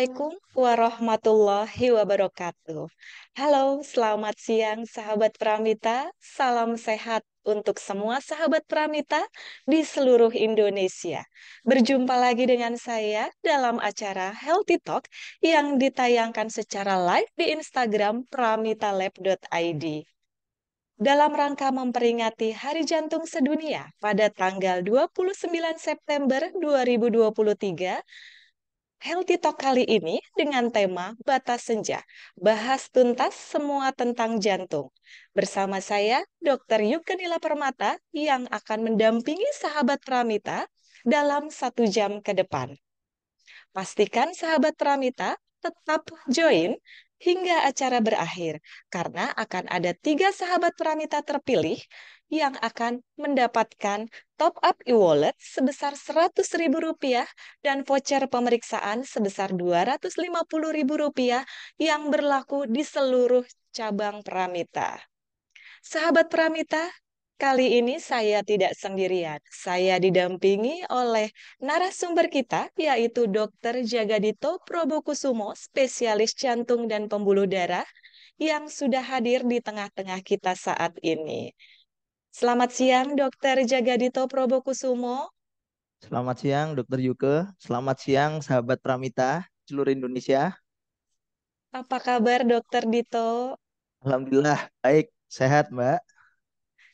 Assalamualaikum warahmatullahi wabarakatuh. Halo, selamat siang sahabat Pramita. Salam sehat untuk semua sahabat Pramita di seluruh Indonesia. Berjumpa lagi dengan saya dalam acara Healthy Talk yang ditayangkan secara live di Instagram pramitalab.id. Dalam rangka memperingati Hari Jantung Sedunia pada tanggal 29 September 2023, Healthy Talk kali ini dengan tema Batas Senja, bahas tuntas semua tentang jantung. Bersama saya, Dr. Yukenila Permata, yang akan mendampingi sahabat Pramita dalam 1 jam ke depan. Pastikan sahabat Pramita tetap join hingga acara berakhir, karena akan ada 3 sahabat Pramita terpilih yang akan mendapatkan top up e-wallet sebesar Rp100.000 dan voucher pemeriksaan sebesar Rp250.000 yang berlaku di seluruh cabang Pramita. Sahabat Pramita, kali ini saya tidak sendirian. Saya didampingi oleh narasumber kita, yaitu Dr. Jagadito Probokusumo, spesialis jantung dan pembuluh darah, yang sudah hadir di tengah-tengah kita saat ini. Selamat siang, Dr. Jagadito Probokusumo. Selamat siang, Dokter Yuke. Selamat siang, sahabat Pramita seluruh Indonesia. Apa kabar, Dr. Dito? Alhamdulillah, baik, sehat, Mbak.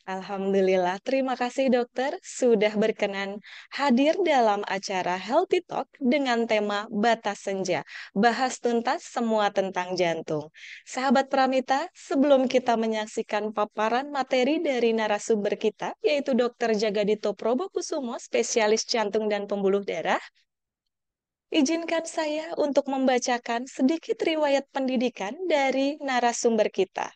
Alhamdulillah, terima kasih dokter sudah berkenan hadir dalam acara Healthy Talk dengan tema Batas Senja, bahas tuntas semua tentang jantung. Sahabat Pramita, sebelum kita menyaksikan paparan materi dari narasumber kita, yaitu Dr. Jagadito Probokusumo, spesialis jantung dan pembuluh darah, izinkan saya untuk membacakan sedikit riwayat pendidikan dari narasumber kita.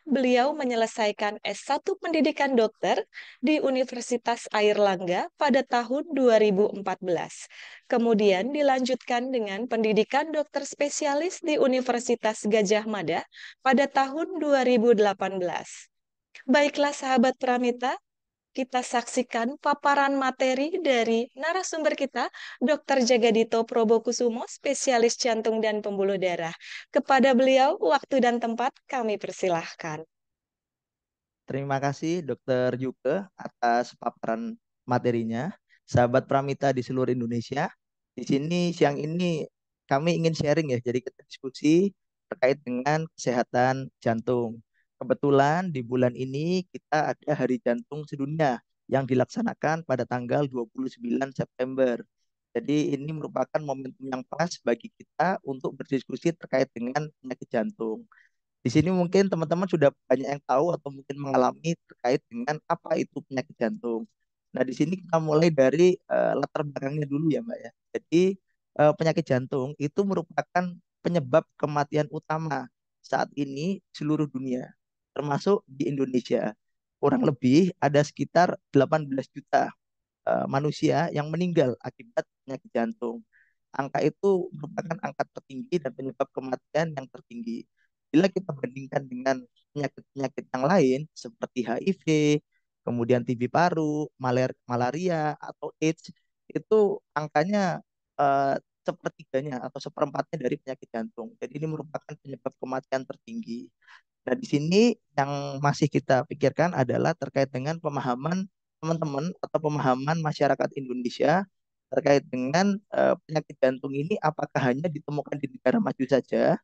Beliau menyelesaikan S1 Pendidikan Dokter di Universitas Airlangga pada tahun 2014. Kemudian dilanjutkan dengan pendidikan dokter spesialis di Universitas Gadjah Mada pada tahun 2018. Baiklah sahabat Pramita, kita saksikan paparan materi dari narasumber kita, Dr. Jagadito Probokusumo, spesialis jantung dan pembuluh darah. Kepada beliau, waktu dan tempat kami persilahkan. Terima kasih, Dokter Yuke, atas paparan materinya. Sahabat Pramita di seluruh Indonesia, di sini siang ini kami ingin sharing ya, jadi kita diskusi terkait dengan kesehatan jantung. Kebetulan di bulan ini kita ada Hari Jantung Sedunia yang dilaksanakan pada tanggal 29 September. Jadi ini merupakan momentum yang pas bagi kita untuk berdiskusi terkait dengan penyakit jantung. Di sini mungkin teman-teman sudah banyak yang tahu atau mungkin mengalami terkait dengan apa itu penyakit jantung. Nah, di sini kita mulai dari latar belakangnya dulu ya, Mbak ya. Jadi penyakit jantung itu merupakan penyebab kematian utama saat ini di seluruh dunia, termasuk di Indonesia. Kurang lebih ada sekitar 18 juta manusia yang meninggal akibat penyakit jantung. Angka itu merupakan angka tertinggi dan penyebab kematian yang tertinggi. Bila kita bandingkan dengan penyakit-penyakit yang lain seperti HIV, kemudian TB paru, malaria atau AIDS, itu angkanya sepertiganya atau seperempatnya dari penyakit jantung. Jadi ini merupakan penyebab kematian tertinggi. Nah, di sini yang masih kita pikirkan adalah terkait dengan pemahaman teman-teman atau pemahaman masyarakat Indonesia terkait dengan penyakit jantung ini apakah hanya ditemukan di negara maju saja?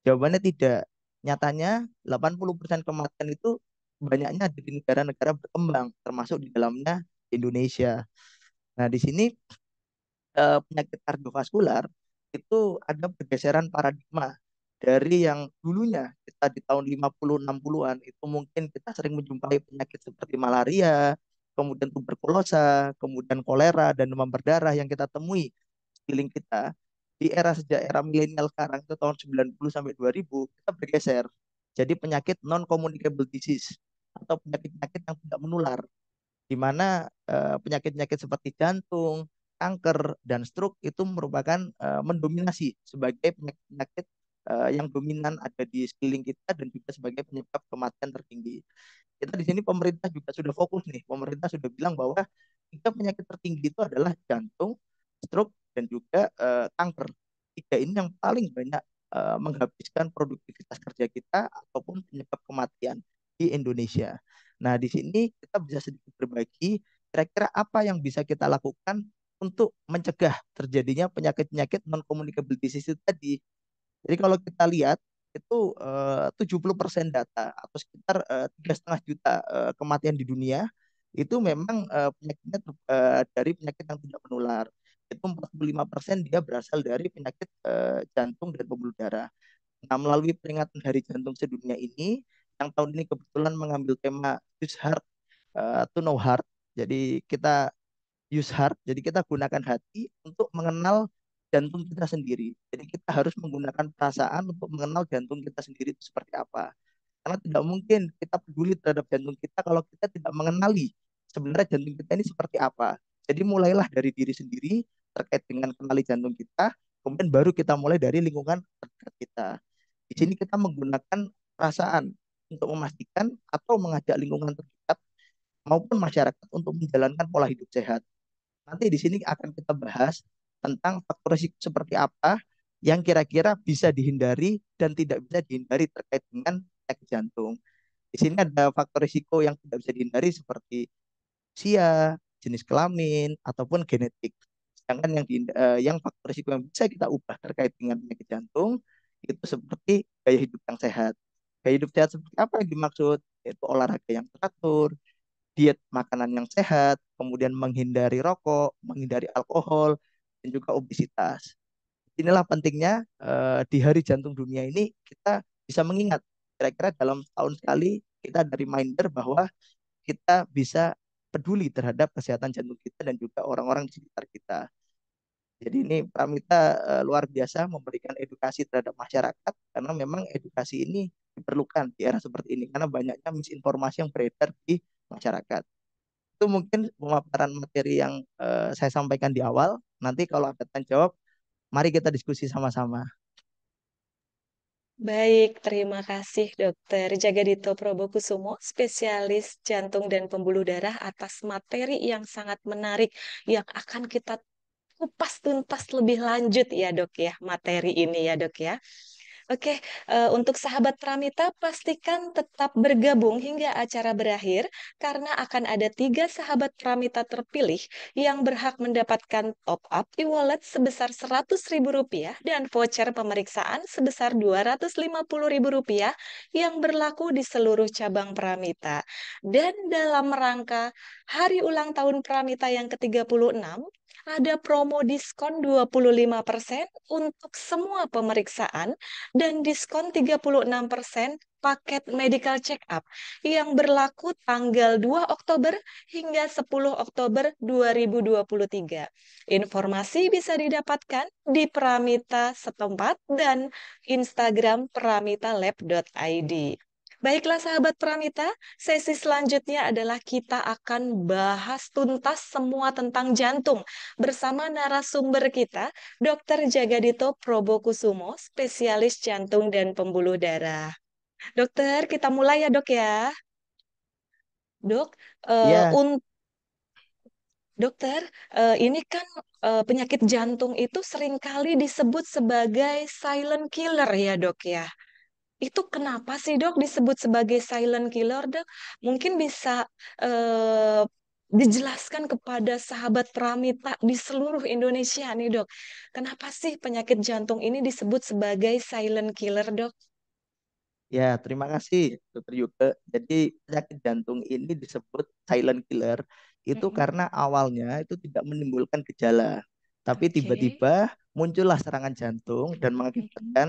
Jawabannya tidak. Nyatanya 80% kematian itu banyaknya ada di negara-negara berkembang, termasuk di dalamnya Indonesia. Nah, di sini penyakit kardiovaskular itu ada pergeseran paradigma dari yang dulunya kita di tahun 50 60-an itu mungkin kita sering menjumpai penyakit seperti malaria, kemudian tuberkulosa, kemudian kolera dan demam berdarah yang kita temui di sekeliling kita. Di era sejak era milenial sekarang itu tahun 90 sampai 2000 kita bergeser jadi penyakit non communicable disease atau penyakit-penyakit yang tidak menular di mana penyakit-penyakit seperti jantung, kanker, dan stroke itu merupakan mendominasi sebagai penyakit-penyakit yang dominan ada di sekeliling kita dan juga sebagai penyebab kematian tertinggi. Kita di sini pemerintah juga sudah fokus nih, pemerintah sudah bilang bahwa tiga penyakit tertinggi itu adalah jantung, stroke, dan juga kanker. tiga ini yang paling banyak menghabiskan produktivitas kerja kita ataupun penyebab kematian di Indonesia. Nah, di sini kita bisa sedikit berbagi kira-kira apa yang bisa kita lakukan untuk mencegah terjadinya penyakit-penyakit non-communicable disease itu tadi. Jadi kalau kita lihat itu 70% data atau sekitar 3,5 juta kematian di dunia itu memang penyakitnya dari penyakit yang tidak menular. Itu 45% dia berasal dari penyakit jantung dan pembuluh darah. Nah, melalui peringatan Hari Jantung Sedunia ini, yang tahun ini kebetulan mengambil tema Use Heart to Know Heart. Jadi kita use heart, jadi kita gunakan hati untuk mengenal jantung kita sendiri. Jadi kita harus menggunakan perasaan untuk mengenal jantung kita sendiri itu seperti apa. Karena tidak mungkin kita peduli terhadap jantung kita kalau kita tidak mengenali sebenarnya jantung kita ini seperti apa. Jadi mulailah dari diri sendiri terkait dengan kenali jantung kita, kemudian baru kita mulai dari lingkungan terdekat kita. Di sini kita menggunakan perasaan untuk memastikan atau mengajak lingkungan terdekat maupun masyarakat untuk menjalankan pola hidup sehat. Nanti di sini akan kita bahas tentang faktor risiko seperti apa yang kira-kira bisa dihindari dan tidak bisa dihindari terkait dengan penyakit jantung. Di sini ada faktor risiko yang tidak bisa dihindari seperti usia, jenis kelamin, ataupun genetik. Sedangkan yang faktor risiko yang bisa kita ubah terkait dengan penyakit jantung itu seperti gaya hidup yang sehat. Gaya hidup sehat seperti apa yang dimaksud? Yaitu olahraga yang teratur, diet makanan yang sehat, kemudian menghindari rokok, menghindari alkohol, dan juga obesitas. Inilah pentingnya di Hari Jantung Dunia ini kita bisa mengingat kira-kira dalam tahun sekali kita ada reminder bahwa kita bisa peduli terhadap kesehatan jantung kita dan juga orang-orang di sekitar kita. Jadi ini Pramita luar biasa memberikan edukasi terhadap masyarakat karena memang edukasi ini diperlukan di era seperti ini karena banyaknya misinformasi yang beredar di masyarakat. Itu mungkin pemaparan materi yang saya sampaikan di awal. Nanti kalau ada tanya jawab, mari kita diskusi sama-sama. Baik, terima kasih Dokter Jagadito Probokusumo, spesialis jantung dan pembuluh darah atas materi yang sangat menarik yang akan kita kupas tuntas lebih lanjut ya Dok ya, materi ini ya Dok ya. Oke, untuk sahabat Pramita, pastikan tetap bergabung hingga acara berakhir, karena akan ada 3 sahabat Pramita terpilih yang berhak mendapatkan top-up e-wallet sebesar Rp100.000 dan voucher pemeriksaan sebesar Rp250.000 yang berlaku di seluruh cabang Pramita. Dan dalam rangka Hari Ulang Tahun Pramita yang ke-36, ada promo diskon 25% untuk semua pemeriksaan dan diskon 36% paket medical check-up yang berlaku tanggal 2 Oktober hingga 10 Oktober 2023. Informasi bisa didapatkan di Pramita setempat dan Instagram pramitalab.id. Baiklah sahabat Pramita, sesi selanjutnya adalah kita akan bahas tuntas semua tentang jantung bersama narasumber kita, Dr. Jagadito Probokusumo, spesialis jantung dan pembuluh darah. Dokter, kita mulai ya dok ya. Dok, eh, Ya, un- dokter, ini kan penyakit jantung itu seringkali disebut sebagai silent killer ya dok ya. Itu kenapa sih dok disebut sebagai silent killer dok? Mungkin bisa eh, dijelaskan kepada sahabat Pramita di seluruh Indonesia nih dok. Kenapa sih penyakit jantung ini disebut sebagai silent killer dok? ya, terima kasih Dokter Yuke. Jadi penyakit jantung ini disebut silent killer itu Mm-mm. karena awalnya itu tidak menimbulkan gejala, tapi Oke. tiba-tiba muncullah serangan jantung dan Mm-mm. mengakibatkan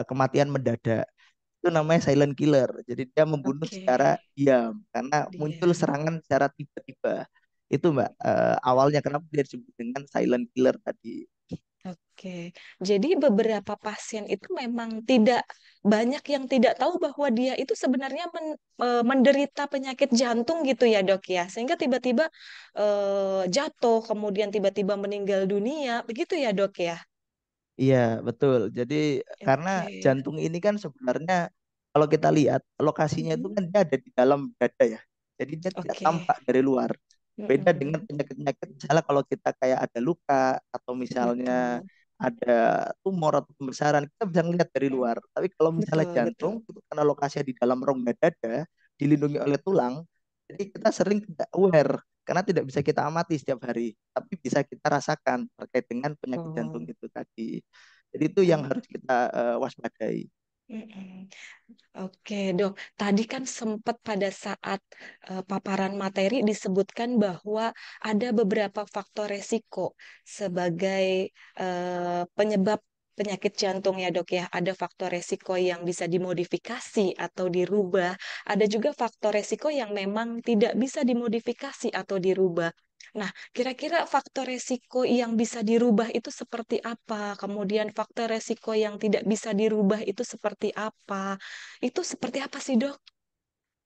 kematian mendadak. Itu namanya silent killer. Jadi dia membunuh Oke. secara diam karena muncul Dia. serangan secara tiba-tiba. Itu Mbak awalnya kenapa dia disebut dengan silent killer tadi. Oke, jadi beberapa pasien itu memang tidak banyak yang tidak tahu bahwa dia itu sebenarnya menderita penyakit jantung gitu ya dok ya, sehingga tiba-tiba jatuh, kemudian tiba-tiba meninggal dunia, begitu ya dok ya? Iya, betul. Jadi karena Oke, jantung ini kan sebenarnya kalau kita lihat lokasinya itu mm-mm. kan dia ada di dalam dada ya. Jadi dia tidak Oke, tampak dari luar. Beda dengan mm-mm. penyakit-penyakit misalnya kalau kita kayak ada luka atau misalnya Betul. ada tumor atau pembesaran, kita bisa ngelihat dari Mm, luar. Tapi kalau misalnya betul, betul. jantung, itu karena lokasinya di dalam rongga dada, dilindungi oleh tulang, jadi kita sering tidak aware karena tidak bisa kita amati setiap hari, tapi bisa kita rasakan terkait dengan penyakit jantung Oh, itu tadi. Jadi itu yang mm, harus kita waspadai. mm-mm. Oke, Dok. Tadi kan sempat pada saat paparan materi disebutkan bahwa ada beberapa faktor resiko sebagai penyebab penyakit jantung ya, Dok ya. Ada faktor resiko yang bisa dimodifikasi atau dirubah. Ada juga faktor resiko yang memang tidak bisa dimodifikasi atau dirubah. Nah, kira-kira faktor resiko yang bisa dirubah itu seperti apa? Kemudian faktor resiko yang tidak bisa dirubah itu seperti apa? Itu seperti apa sih, Dok?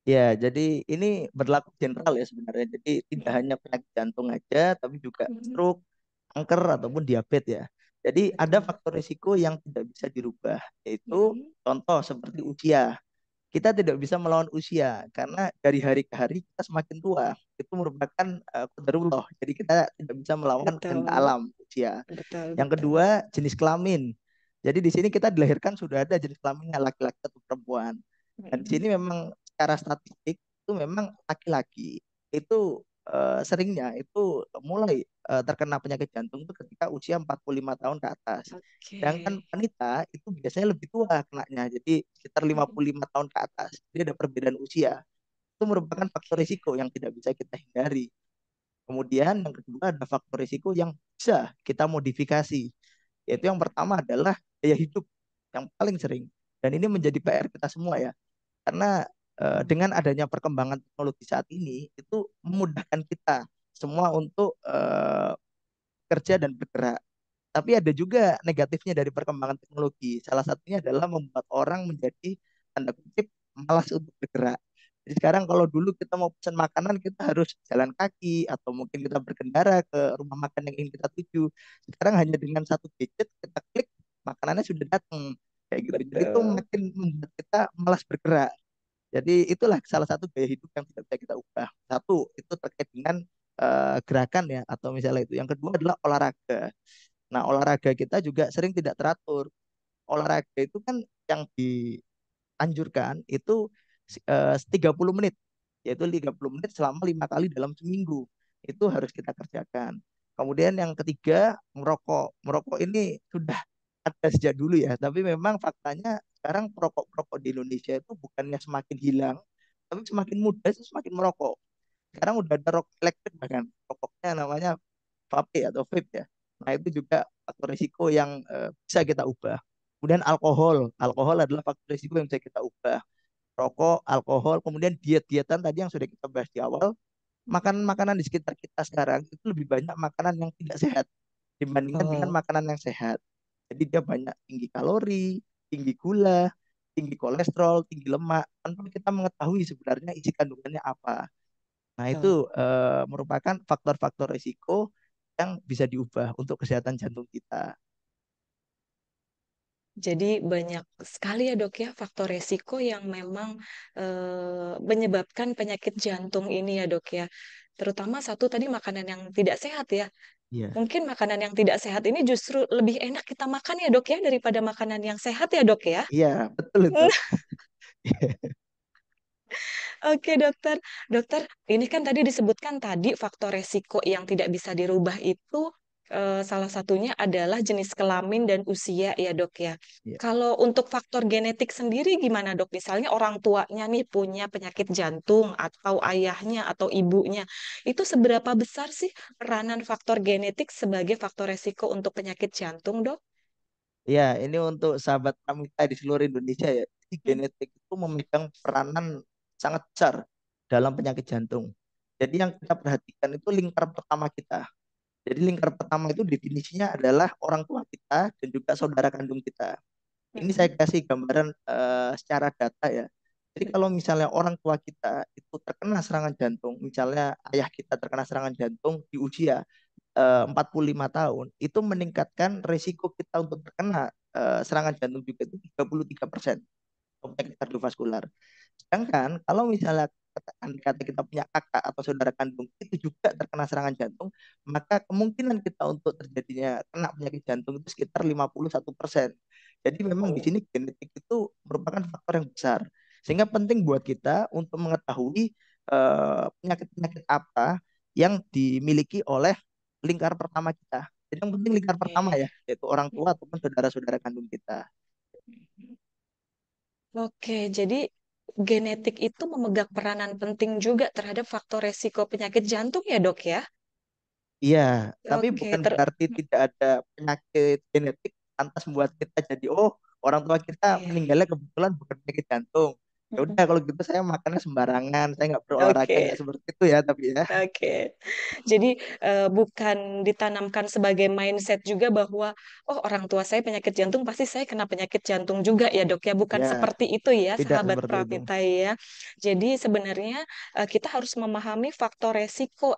Ya, jadi ini berlaku general ya sebenarnya. Jadi tidak Mm-mm. hanya penyakit jantung aja, tapi juga Mm-mm. stroke, kanker ataupun diabetes ya. Jadi ada Betul. faktor risiko yang tidak bisa dirubah, yaitu Mm-mm. contoh seperti usia. Kita tidak bisa melawan usia karena dari hari ke hari kita semakin tua. Itu merupakan qadarullah. Jadi kita tidak bisa melawan kehendak Betul, alam usia. betul, Yang betul. kedua, jenis kelamin. Jadi di sini kita dilahirkan sudah ada jenis kelaminnya laki-laki atau perempuan. Dan di Mm-mm. sini memang secara statistik itu memang laki-laki itu seringnya itu mulai terkena penyakit jantung itu ketika usia 45 tahun ke atas. Oke. Sedangkan wanita itu biasanya lebih tua kenanya, jadi sekitar Mm-mm. 55 tahun ke atas. Jadi ada perbedaan usia. Itu merupakan faktor Oke. risiko yang tidak bisa kita hindari. Kemudian yang kedua ada faktor risiko yang bisa kita modifikasi. Yaitu yang pertama adalah gaya hidup yang paling sering. Dan ini menjadi PR kita semua ya. Karena dengan adanya perkembangan teknologi saat ini itu memudahkan kita semua untuk kerja dan bergerak. Tapi ada juga negatifnya dari perkembangan teknologi. Salah satunya adalah membuat orang menjadi tanda kutip malas untuk bergerak. Jadi sekarang kalau dulu kita mau pesan makanan kita harus jalan kaki atau mungkin kita berkendara ke rumah makan yang ingin kita tuju. Sekarang hanya dengan satu gadget kita klik makanannya sudah datang kayak gitu. Jadi itu Betul. makin membuat kita malas bergerak. Jadi itulah salah satu gaya hidup yang tidak bisa kita ubah. Satu itu terkait dengan gerakan ya atau misalnya itu. Yang kedua adalah olahraga. Nah, olahraga kita juga sering tidak teratur. Olahraga itu kan yang dianjurkan itu 30 menit, yaitu 30 menit selama 5 kali dalam seminggu. Itu harus kita kerjakan. Kemudian yang ketiga, merokok. Merokok ini sudah ada sejak dulu ya, tapi memang faktanya sekarang perokok-perokok di Indonesia itu bukannya semakin hilang, tapi semakin mudah itu semakin merokok. Sekarang udah ada rokok elektrik bahkan, rokoknya namanya vape atau vape ya. Nah, itu juga faktor risiko yang bisa kita ubah. Kemudian alkohol. Alkohol adalah faktor risiko yang bisa kita ubah. Rokok, alkohol, kemudian diet-dietan tadi yang sudah kita bahas di awal. Makanan-makanan di sekitar kita sekarang itu lebih banyak makanan yang tidak sehat dibandingkan dengan Betul. makanan yang sehat. Jadi dia banyak tinggi kalori, tinggi gula, tinggi kolesterol, tinggi lemak, tanpa kita mengetahui sebenarnya isi kandungannya apa. Nah, itu Betul. merupakan faktor-faktor risiko yang bisa diubah untuk kesehatan jantung kita. Jadi banyak sekali ya, Dok ya, faktor resiko yang memang menyebabkan penyakit jantung ini ya, Dok ya. Terutama satu tadi makanan yang tidak sehat ya. Iya. Mungkin makanan yang tidak sehat ini justru lebih enak kita makan ya, Dok ya, daripada makanan yang sehat ya, Dok ya. Iya, betul itu. Oke, dokter. Dokter, ini kan tadi disebutkan tadi faktor resiko yang tidak bisa dirubah itu salah satunya adalah jenis kelamin dan usia ya, Dok ya. Iya. Kalau untuk faktor genetik sendiri gimana, Dok? Misalnya orang tuanya nih punya penyakit jantung atau ayahnya atau ibunya. Itu seberapa besar sih peranan faktor genetik sebagai faktor resiko untuk penyakit jantung, Dok? Iya, ini untuk sahabat Pramita di seluruh Indonesia ya. Jadi Hmm. genetik itu memegang peranan sangat besar dalam penyakit jantung. Jadi yang kita perhatikan itu lingkar pertama kita. Jadi lingkar pertama itu definisinya adalah orang tua kita dan juga saudara kandung kita. Ini saya Mm-mm. kasih gambaran secara data ya. Jadi kalau misalnya orang tua kita itu terkena serangan jantung, misalnya ayah kita terkena serangan jantung di usia 45 tahun, itu meningkatkan resiko kita untuk terkena serangan jantung juga itu 33%. atau penyakit kardiovaskular. Sedangkan kalau misalnya andai kata kita punya kakak atau saudara kandung itu juga terkena serangan jantung, maka kemungkinan kita untuk terjadinya kena penyakit jantung itu sekitar 51%. Jadi memang di Oh, sini genetik itu merupakan faktor yang besar. Sehingga penting buat kita untuk mengetahui penyakit-penyakit apa yang dimiliki oleh lingkar pertama kita. Jadi yang penting lingkar pertama oke. ya, yaitu orang tua ataupun saudara-saudara kandung kita. Oke, jadi genetik itu memegang peranan penting juga terhadap faktor resiko penyakit jantung ya, Dok ya? Iya, tapi Oke, bukan berarti tidak ada penyakit genetik lantas membuat kita jadi oh orang tua kita iya. meninggalnya kebetulan bukan penyakit jantung. Ya udah kalau gitu saya makannya sembarangan, saya nggak berolahraga Oke. nggak seperti itu ya tapi ya. Oke, jadi bukan ditanamkan sebagai mindset juga bahwa oh orang tua saya penyakit jantung pasti saya kena penyakit jantung juga ya dok ya, bukan Ya, seperti itu ya tidak sahabat seperti itu. Pramita ya. Jadi sebenarnya kita harus memahami faktor resiko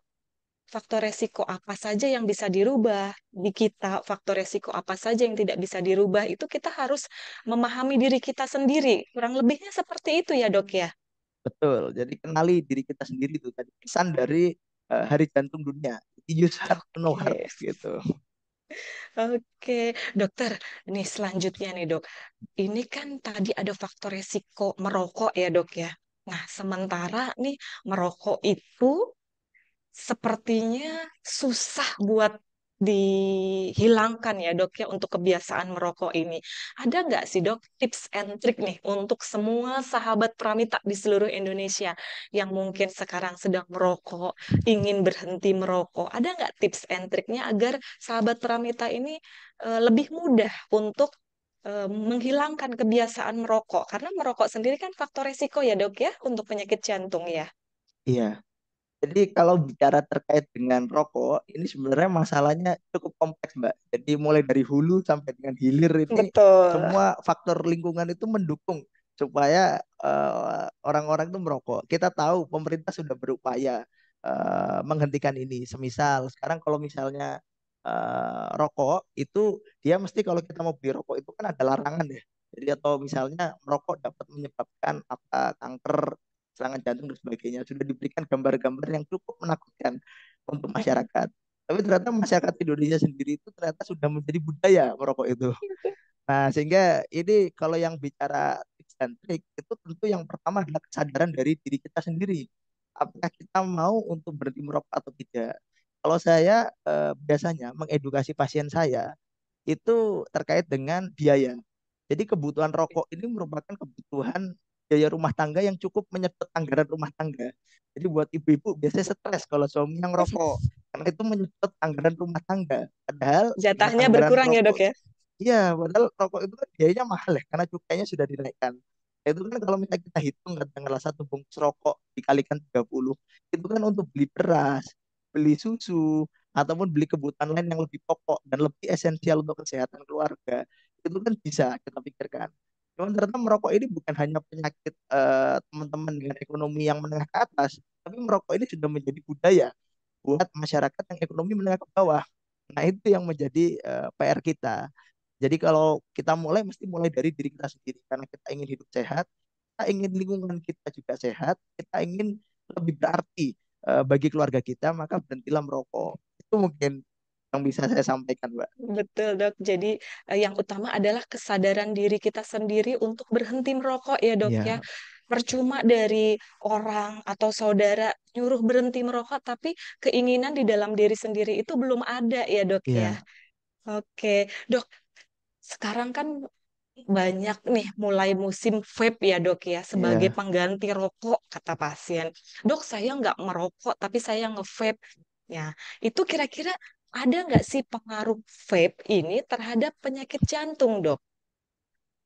apa saja yang bisa dirubah di kita, faktor resiko apa saja yang tidak bisa dirubah itu kita harus memahami diri kita sendiri. Kurang lebihnya seperti itu ya dok ya. Betul. Jadi kenali diri kita sendiri itu tadi pesan dari Hari Jantung Dunia. Use heart to know heart Oke. gitu. Oke, dokter. Nih selanjutnya nih dok. Ini kan tadi ada faktor resiko merokok ya dok ya. Nah, sementara nih merokok itu sepertinya susah buat dihilangkan ya dok ya untuk kebiasaan merokok ini. Ada nggak sih dok tips and trick nih untuk semua sahabat Pramita di seluruh Indonesia yang mungkin sekarang sedang merokok, ingin berhenti merokok? Ada nggak tips and triknya agar sahabat Pramita ini lebih mudah untuk menghilangkan kebiasaan merokok? Karena merokok sendiri kan faktor resiko ya dok ya untuk penyakit jantung ya. Iya. Jadi kalau bicara terkait dengan rokok, ini sebenarnya masalahnya cukup kompleks, Mbak. Jadi mulai dari hulu sampai dengan hilir ini Betul. semua faktor lingkungan itu mendukung supaya orang-orang itu merokok. Kita tahu pemerintah sudah berupaya menghentikan ini. Semisal sekarang kalau misalnya rokok itu dia mesti kalau kita mau beli rokok itu kan ada larangan ya. Jadi atau misalnya merokok dapat menyebabkan apa kanker, serangan jantung dan sebagainya. Sudah diberikan gambar-gambar yang cukup menakutkan untuk Mm-mm. masyarakat. Tapi ternyata masyarakat Indonesia sendiri itu ternyata sudah menjadi budaya merokok itu. Nah, sehingga ini kalau yang bicara tips dan trik itu tentu yang pertama adalah kesadaran dari diri kita sendiri. Apakah kita mau untuk berhenti merokok atau tidak? Kalau saya biasanya mengedukasi pasien saya itu terkait dengan biaya. Jadi kebutuhan rokok ini merupakan kebutuhan biaya rumah tangga yang cukup menyedot anggaran rumah tangga. Jadi buat ibu-ibu biasanya stres kalau suami yang rokok karena itu menyedot anggaran rumah tangga. Padahal dengan Jatahnya anggaran berkurang ya dok rokok, ya. iya, padahal rokok itu kan biayanya mahal ya karena cukainya sudah dinaikkan. Itu kan kalau misalnya kita hitung katakanlah satu bungkus rokok dikalikan 30, itu kan untuk beli beras, beli susu, ataupun beli kebutuhan lain yang lebih pokok dan lebih esensial untuk kesehatan keluarga. Itu kan bisa kita pikirkan. Cuman ternyata merokok ini bukan hanya penyakit teman-teman dengan ekonomi yang menengah ke atas, tapi merokok ini sudah menjadi budaya buat masyarakat yang ekonomi menengah ke bawah. Nah, itu yang menjadi PR kita. Jadi kalau kita mulai mesti mulai dari diri kita sendiri karena kita ingin hidup sehat, kita ingin lingkungan kita juga sehat, kita ingin lebih berarti bagi keluarga kita, maka berhentilah merokok. Itu mungkin yang bisa saya sampaikan, Mbak. Betul dok. Jadi yang utama adalah kesadaran diri kita sendiri untuk berhenti merokok ya dok ya. Iya, Percuma dari orang atau saudara nyuruh berhenti merokok, tapi keinginan di dalam diri sendiri itu belum ada ya dok ya. iya, Oke, dok. Sekarang kan banyak nih mulai musim vape ya dok ya sebagai iya. pengganti rokok kata pasien. Dok saya nggak merokok tapi saya nge-vape. Ya, itu kira-kira ada nggak sih pengaruh vape ini terhadap penyakit jantung dok?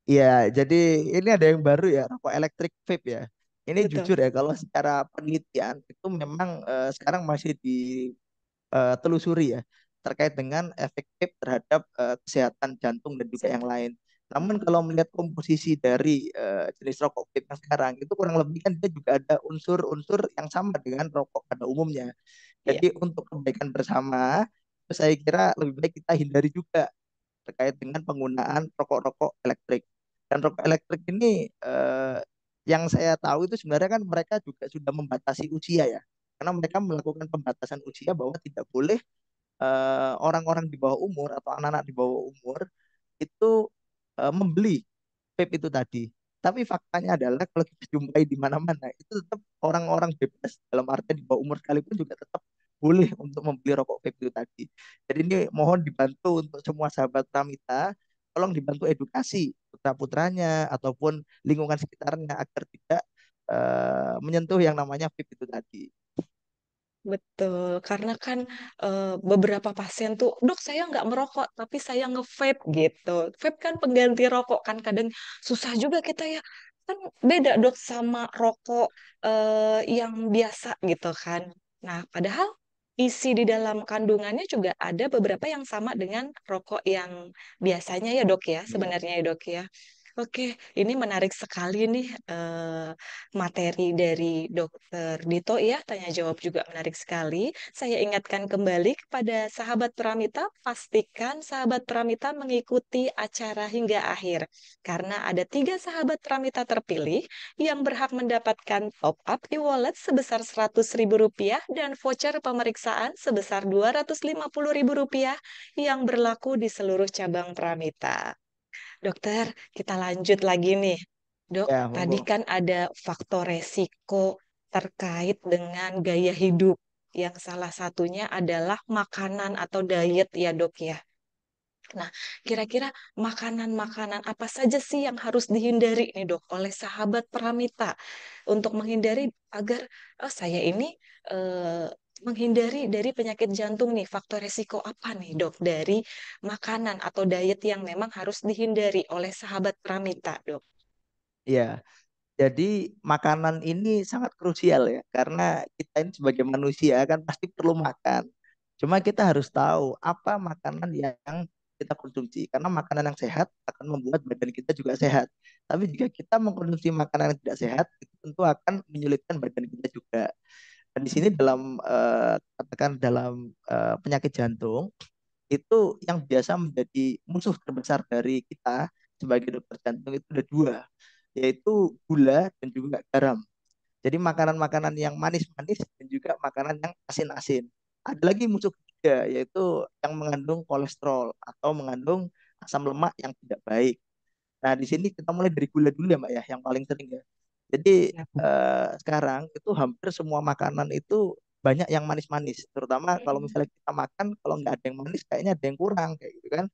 Iya, jadi ini ada yang baru ya, rokok elektrik vape ya. Ini Betul. jujur ya, kalau secara penelitian itu memang sekarang masih ditelusuri ya terkait dengan efek vape terhadap kesehatan jantung dan juga yang Kesehatan. lain. Namun kalau melihat komposisi dari jenis rokok vape yang sekarang itu kurang lebih kan dia juga ada unsur-unsur yang sama dengan rokok pada umumnya. Iya. Jadi untuk kebaikan bersama, saya kira lebih baik kita hindari juga terkait dengan penggunaan rokok-rokok elektrik. Dan rokok elektrik ini yang saya tahu itu sebenarnya kan mereka juga sudah membatasi usia ya. Karena mereka melakukan pembatasan usia bahwa tidak boleh orang-orang di bawah umur atau anak-anak di bawah umur itu membeli vape itu tadi. Tapi faktanya adalah kalau kita jumpai di mana-mana itu tetap orang-orang bebas dalam arti di bawah umur sekalipun juga tetap boleh untuk membeli rokok vape itu tadi. Jadi ini mohon dibantu untuk semua sahabat Pramita, tolong dibantu edukasi putra-putranya ataupun lingkungan sekitarnya agar tidak menyentuh yang namanya vape itu tadi. Betul, karena kan beberapa pasien tuh, dok saya nggak merokok, tapi saya nge-vape gitu. Vape kan pengganti rokok kan kadang susah juga kita ya. Kan beda dok sama rokok yang biasa gitu kan. Nah, padahal isi di dalam kandungannya juga ada beberapa yang sama dengan rokok yang biasanya ya dok ya, Iya. sebenarnya ya dok ya. Oke, ini menarik sekali nih materi dari Dokter Dito ya, tanya jawab juga menarik sekali. Saya ingatkan kembali kepada sahabat Pramita, pastikan sahabat Pramita mengikuti acara hingga akhir. Karena ada 3 sahabat Pramita terpilih yang berhak mendapatkan top up e-wallet sebesar Rp100.000 dan voucher pemeriksaan sebesar Rp250.000 yang berlaku di seluruh cabang Pramita. Dokter, kita lanjut lagi nih. Dok, Ya, tadi monggo. kan ada faktor resiko terkait dengan gaya hidup. Yang salah satunya adalah makanan atau diet ya dok ya. Nah, kira-kira makanan-makanan apa saja sih yang harus dihindari nih dok oleh sahabat Pramita untuk menghindari agar saya ini eh, menghindari dari penyakit jantung nih, faktor resiko apa nih dok dari makanan atau diet yang memang harus dihindari oleh sahabat Pramita dok? Ya, jadi makanan ini sangat krusial ya, karena kita ini sebagai manusia kan pasti perlu makan. Cuma kita harus tahu apa makanan yang kita konsumsi, karena makanan yang sehat akan membuat badan kita juga sehat. Tapi jika kita mengkonsumsi makanan yang tidak sehat, itu tentu akan menyulitkan badan kita juga. Dan di sini dalam katakan dalam penyakit jantung itu yang biasa menjadi musuh terbesar dari kita sebagai dokter jantung itu ada dua, yaitu gula dan juga garam. Jadi makanan-makanan yang manis-manis dan juga makanan yang asin-asin. Ada lagi musuh ketiga, yaitu yang mengandung kolesterol atau mengandung asam lemak yang tidak baik. Nah, di sini kita mulai dari gula dulu ya, Mbak ya, yang paling sering ya. Jadi Ya. sekarang itu hampir semua makanan itu banyak yang manis-manis, terutama kalau Mm-mm. misalnya kita makan, kalau nggak ada yang manis, kayaknya ada yang kurang kayak gitu kan.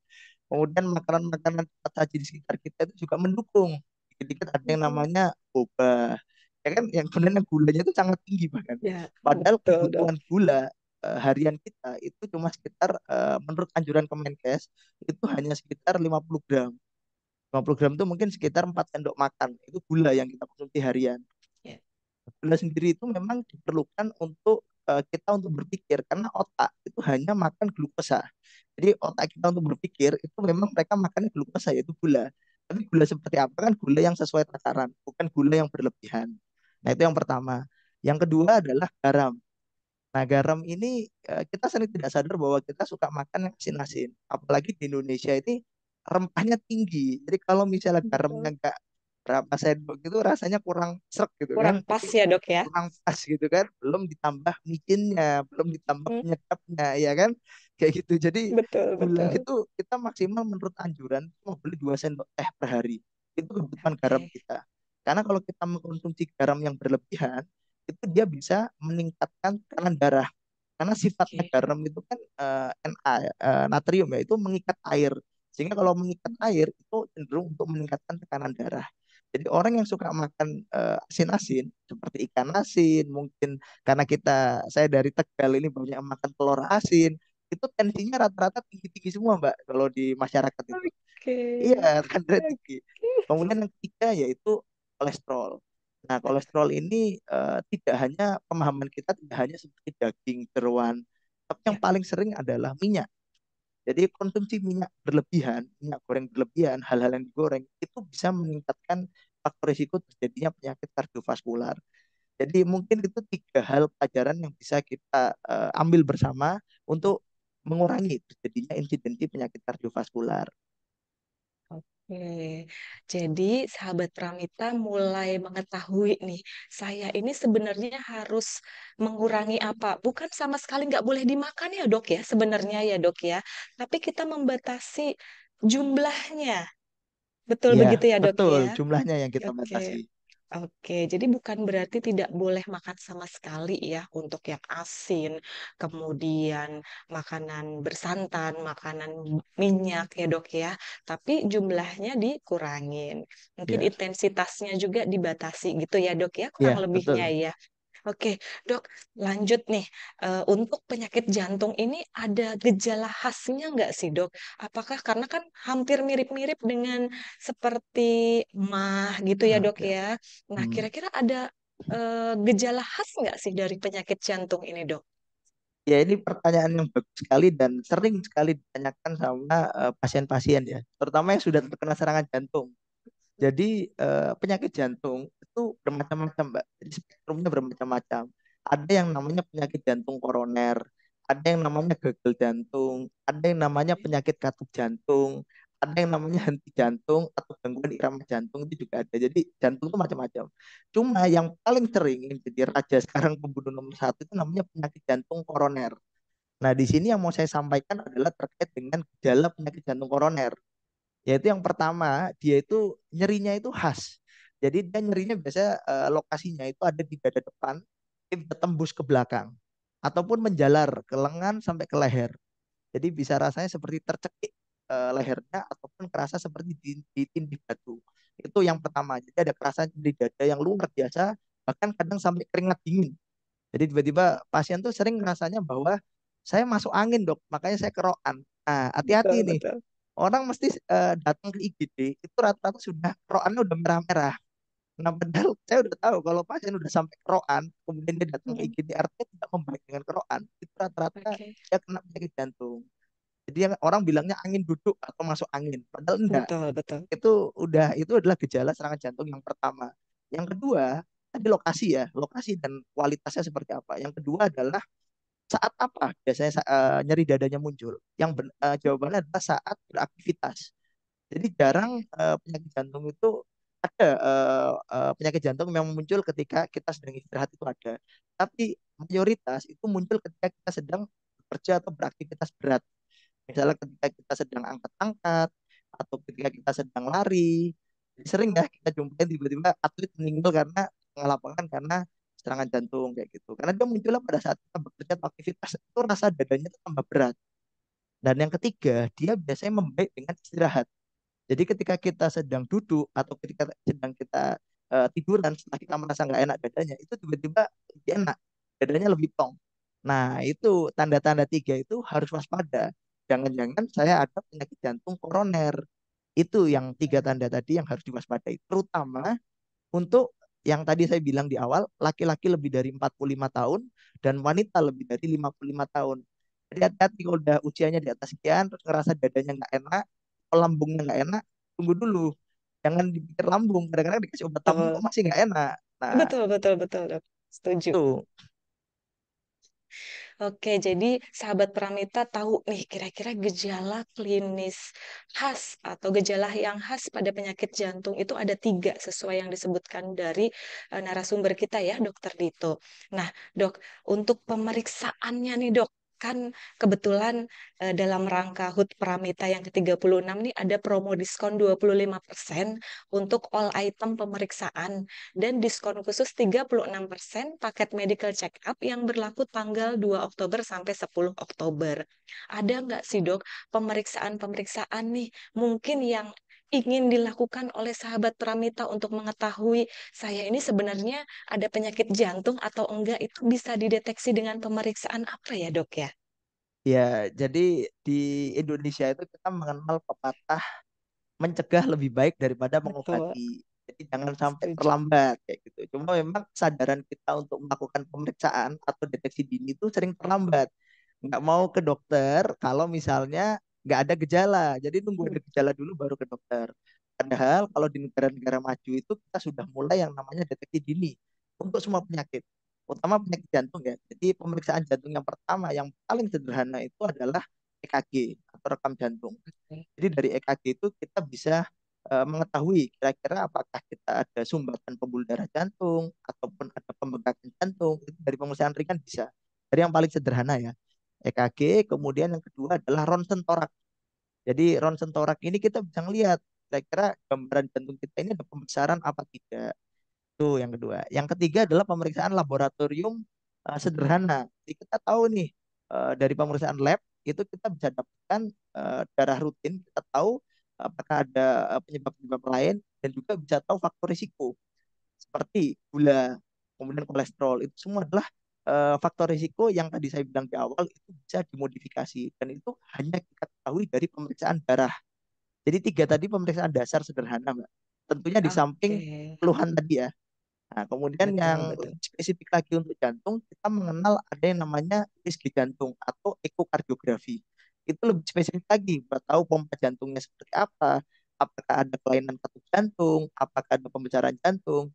Kemudian makanan-makanan cepat saji di sekitar kita itu juga mendukung. Dikit-dikit ada yang Mm-mm. namanya boba, ya kan, yang sebenarnya gulanya itu sangat tinggi bahkan. Ya, Padahal betul dok. kebutuhan gula harian kita itu cuma sekitar menurut anjuran Kemenkes itu hanya sekitar 50 gram. 50 gram itu mungkin sekitar 4 sendok makan. Itu gula yang kita konsumsi harian. Ya. Gula sendiri itu memang diperlukan untuk kita untuk berpikir, karena otak itu hanya makan glukosa. Jadi otak kita untuk berpikir itu memang mereka makannya glukosa, yaitu gula. Tapi gula seperti apa kan gula yang sesuai takaran, bukan gula yang berlebihan. Nah, itu yang pertama. Yang kedua adalah garam. Nah, garam ini kita sering tidak sadar bahwa kita suka makan yang asin-asin. Apalagi di Indonesia ini rempahnya tinggi. Jadi kalau misalnya garamnya Betul. nggak berapa sendok itu rasanya kurang srek gitu kan. Kurang pas Itu ya dok ya. kurang pas gitu kan. Belum ditambah micinnya, belum ditambah Mm. penyedapnya, ya kan? Kayak gitu. Jadi Betul, gula betul. itu kita maksimal menurut anjuran cuma beli 2 sendok teh per hari. Itu kebutuhan garam Oke, kita. Karena kalau kita mengkonsumsi garam yang berlebihan, itu dia bisa meningkatkan tekanan darah, karena sifatnya oke. garam itu kan Na, natrium ya, itu mengikat air, sehingga kalau mengikat air itu cenderung untuk meningkatkan tekanan darah. Jadi orang yang suka makan asin-asin seperti ikan asin, mungkin karena saya dari Tegal ini banyak makan telur asin, itu tensinya rata-rata tinggi-tinggi semua, Mbak, kalau di masyarakat itu. Oke. Iya, kan berat tinggi. Oke. Kemudian yang ketiga yaitu kolesterol. Nah, kolesterol ini tidak hanya pemahaman kita tidak hanya seperti daging, jeroan, tapi yang Ya, paling sering adalah minyak. Jadi konsumsi minyak berlebihan, minyak goreng berlebihan, hal-hal yang digoreng itu bisa meningkatkan faktor risiko terjadinya penyakit kardiovaskular. Jadi mungkin itu 3 hal pelajaran yang bisa kita ambil bersama untuk mengurangi terjadinya insidensi penyakit kardiovaskular. Oke, jadi sahabat Pramita mulai mengetahui nih, saya ini sebenarnya harus mengurangi apa? Bukan sama sekali nggak boleh dimakan ya dok ya, sebenarnya ya dok ya. Tapi kita membatasi jumlahnya. Betul Ya, begitu ya dok betul ya? jumlahnya yang kita Oke. batasi. Oke, jadi bukan berarti tidak boleh makan sama sekali ya untuk yang asin, kemudian makanan bersantan, makanan minyak ya dok ya, tapi jumlahnya dikurangin. Mungkin Ya, intensitasnya juga dibatasi gitu ya dok ya, kurang ya, lebihnya betul. ya. Oke, dok, lanjut nih. Untuk penyakit jantung ini ada gejala khasnya nggak sih, dok? Apakah karena kan hampir mirip-mirip dengan seperti mah gitu ya, dok Oke. ya? Nah, Hmm. kira-kira ada gejala khas nggak sih dari penyakit jantung ini, dok? Ya, ini pertanyaan yang bagus sekali dan sering sekali ditanyakan sama pasien-pasien ya, terutama yang sudah terkena serangan jantung. Jadi penyakit jantung itu bermacam-macam, Mbak. Jadi spektrumnya bermacam-macam. Ada yang namanya penyakit jantung koroner, ada yang namanya gagal jantung, ada yang namanya penyakit katup jantung, ada yang namanya henti jantung atau gangguan irama jantung itu juga ada. Jadi jantung itu macam-macam. Cuma yang paling sering yang jadi raja sekarang pembunuh nomor satu itu namanya penyakit jantung koroner. Nah, di sini yang mau saya sampaikan adalah terkait dengan gejala penyakit jantung koroner. Yaitu yang pertama, dia itu nyerinya itu khas. Jadi dia nyerinya biasa lokasinya itu ada di dada depan, dia bisa tembus ke belakang ataupun menjalar ke lengan sampai ke leher. Jadi bisa rasanya seperti tercekik lehernya ataupun kerasa seperti ditindih batu. Itu yang pertama. Jadi ada kerasa di dada yang luar biasa, bahkan kadang sampai keringat dingin. Jadi tiba-tiba pasien tuh sering rasanya bahwa saya masuk angin dok, makanya saya kerokan. Nah, hati-hati Betul, nih. betul. Orang mesti datang ke IGD itu rata-rata sudah kerokannya udah merah-merah. Nah, padahal saya udah tahu kalau pasien udah sampai kerokan, kemudian dia datang ke Mm, IGD artinya tidak membaik dengan kerokan, itu rata-rata Oke, dia kena penyakit jantung. Jadi yang orang bilangnya angin duduk atau masuk angin, padahal enggak. betul, betul. Itu adalah gejala serangan jantung yang pertama. Yang kedua, tadi lokasi ya, lokasi dan kualitasnya seperti apa. Yang kedua adalah saat apa biasanya nyeri dadanya muncul. Jawabannya adalah saat beraktivitas. Jadi jarang penyakit jantung itu ada penyakit jantung yang muncul ketika kita sedang istirahat itu ada. Tapi mayoritas itu muncul ketika kita sedang bekerja atau beraktivitas berat. Misalnya ketika kita sedang angkat-angkat atau ketika kita sedang lari. Jadi sering ya kita jumpai tiba-tiba atlet meninggal karena tengah lapangan karena serangan jantung kayak gitu. Karena dia munculnya pada saat kita bekerja atau aktivitas itu rasa dadanya itu tambah berat. Dan yang ketiga, dia biasanya membaik dengan istirahat. Jadi ketika kita sedang duduk atau ketika sedang kita tiduran setelah kita merasa nggak enak dadanya, itu tiba-tiba lebih enak, dadanya lebih plong. Nah, itu tanda-tanda tiga itu harus waspada. Jangan-jangan saya ada penyakit jantung koroner. Itu yang tiga tanda tadi yang harus diwaspadai. Terutama untuk yang tadi saya bilang di awal, laki-laki lebih dari 45 tahun dan wanita lebih dari 55 tahun. Jadi hati-hati kalau udah usianya di atas sekian, terus ngerasa dadanya nggak enak, lambungnya nggak enak, tunggu dulu. Jangan dipikir lambung, kadang-kadang dikasih obat lambung kok Betul, masih nggak enak. Nah, betul, betul, betul, dok. Setuju. itu. Oke, jadi sahabat Pramita tahu nih kira-kira gejala klinis khas atau gejala yang khas pada penyakit jantung itu ada tiga sesuai yang disebutkan dari narasumber kita ya, Dokter Dito. Nah, dok, untuk pemeriksaannya nih dok, kan kebetulan dalam rangka HUT Pramita yang ke-36 nih ada promo diskon 25% untuk all item pemeriksaan dan diskon khusus 36% paket medical check up yang berlaku tanggal 2 Oktober sampai 10 Oktober. Ada nggak sih dok pemeriksaan-pemeriksaan nih mungkin yang ingin dilakukan oleh sahabat Pramita untuk mengetahui saya ini sebenarnya ada penyakit jantung atau enggak itu bisa dideteksi dengan pemeriksaan apa ya dok ya? Ya, jadi di Indonesia itu kita mengenal pepatah mencegah lebih baik daripada Betul, mengobati. Jadi jangan sampai setuju. terlambat kayak gitu. Cuma memang kesadaran kita untuk melakukan pemeriksaan atau deteksi dini itu sering terlambat. Nggak mau ke dokter kalau misalnya nggak ada gejala. Jadi nunggu ada gejala dulu baru ke dokter. Padahal kalau di negara-negara maju itu kita sudah mulai yang namanya deteksi dini untuk semua penyakit, utama penyakit jantung ya. Jadi pemeriksaan jantung yang pertama yang paling sederhana itu adalah EKG atau rekam jantung. Jadi dari EKG itu kita bisa mengetahui kira-kira apakah kita ada sumbatan pembuluh darah jantung ataupun ada pembengkakan jantung. Itu dari pemeriksaan ringan bisa. Dari yang paling sederhana ya, EKG, kemudian yang kedua adalah ronsen toraks. Jadi ronsen toraks ini kita bisa ngelihat kira-kira gambaran jantung kita ini ada pembesaran apa tidak. Itu yang kedua. Yang ketiga adalah pemeriksaan laboratorium sederhana. Jadi kita tahu nih dari pemeriksaan lab itu kita bisa dapatkan darah rutin, kita tahu apakah ada penyebab-penyebab lain dan juga bisa tahu faktor risiko seperti gula, kemudian kolesterol. Itu semua adalah faktor risiko yang tadi saya bilang di awal itu bisa dimodifikasi dan itu hanya kita ketahui dari pemeriksaan darah. Jadi tiga tadi pemeriksaan dasar sederhana, Mbak. Tentunya di samping Oke, keluhan tadi ya. Nah, kemudian betul, yang betul. lebih spesifik lagi untuk jantung, kita mengenal ada yang namanya USG jantung atau ekokardiografi. Itu lebih spesifik lagi, buat tahu pompa jantungnya seperti apa, apakah ada kelainan katup jantung, apakah ada pembicaraan jantung,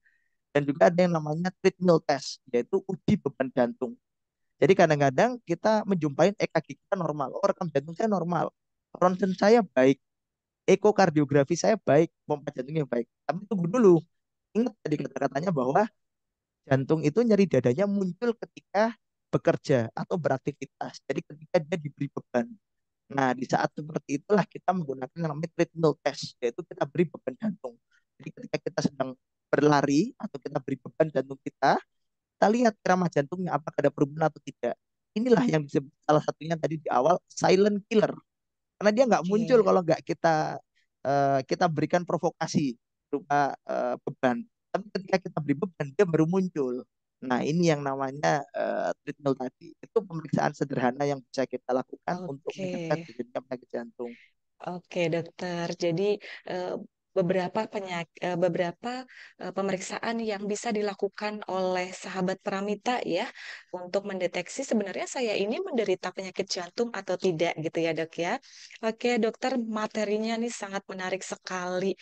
dan juga ada yang namanya treadmill test, yaitu uji beban jantung. Jadi kadang-kadang kita menjumpai EKG kita normal, oh rekam jantung saya normal, ronsen saya baik, ekokardiografi saya baik, pompa jantungnya baik. Tapi tunggu dulu, ingat tadi kata-katanya bahwa jantung itu nyeri dadanya muncul ketika bekerja atau beraktivitas. Jadi ketika dia diberi beban. Nah, di saat seperti itulah kita menggunakan yang namanya treadmill test, yaitu kita beri beban jantung. Jadi ketika kita sedang berlari atau kita beri beban jantung kita lihat irama jantungnya apakah ada perubahan atau tidak. Inilah yang disebut salah satunya tadi di awal silent killer. Karena dia nggak muncul Oke. kalau nggak kita berikan provokasi berupa beban. Tapi ketika kita beri beban, dia baru muncul. Nah, ini yang namanya treadmill tadi. Itu pemeriksaan sederhana yang bisa kita lakukan untuk Oke. mencegah terjadinya penyakit jantung. Oke, dokter. Jadi eh, beberapa pemeriksaan yang bisa dilakukan oleh sahabat Pramita ya untuk mendeteksi sebenarnya saya ini menderita penyakit jantung atau tidak gitu ya, Dok ya. Oke, dokter, materinya nih sangat menarik sekali.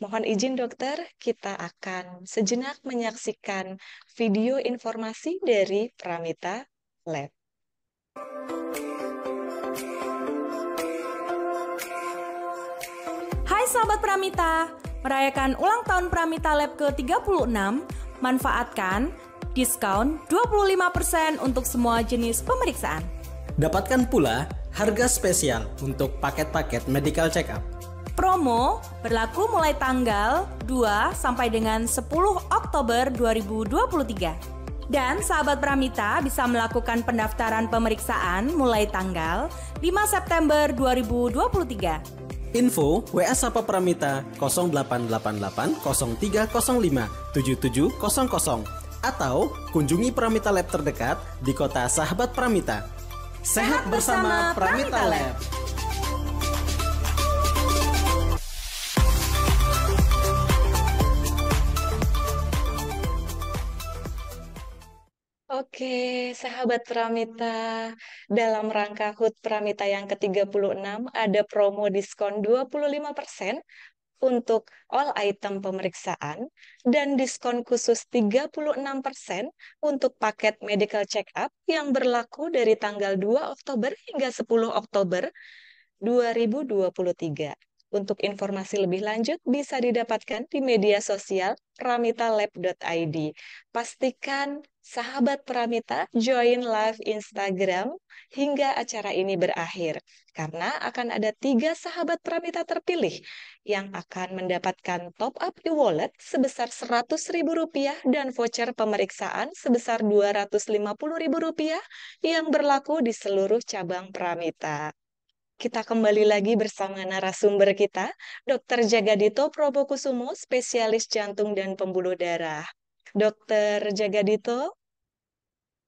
Mohon izin dokter, kita akan sejenak menyaksikan video informasi dari Pramita Lab. Hai sahabat Pramita, merayakan ulang tahun Pramita Lab ke-36, manfaatkan diskon 25% untuk semua jenis pemeriksaan. Dapatkan pula harga spesial untuk paket-paket medical check-up. Promo berlaku mulai tanggal 2 sampai dengan 10 Oktober 2023. Dan sahabat Pramita bisa melakukan pendaftaran pemeriksaan mulai tanggal 5 September 2023. Info WA Sapa Pramita 0888 0305 7700 atau kunjungi Pramita Lab terdekat di kota Sahabat Pramita. Sehat bersama Pramita Lab. Oke, sahabat Pramita, dalam rangka HUT Pramita yang ke-36 ada promo diskon 25% untuk all item pemeriksaan dan diskon khusus 36% untuk paket medical check-up yang berlaku dari tanggal 2 Oktober hingga 10 Oktober 2023. Untuk informasi lebih lanjut bisa didapatkan di media sosial pramitalab.id. Pastikan sahabat Pramita join live Instagram hingga acara ini berakhir, karena akan ada 3 sahabat Pramita terpilih yang akan mendapatkan top up e-wallet sebesar Rp100.000 dan voucher pemeriksaan sebesar Rp250.000 yang berlaku di seluruh cabang Pramita. Kita kembali lagi bersama narasumber kita, Dr. Jagadito Probokusumo, spesialis jantung dan pembuluh darah. Dokter Jagadito,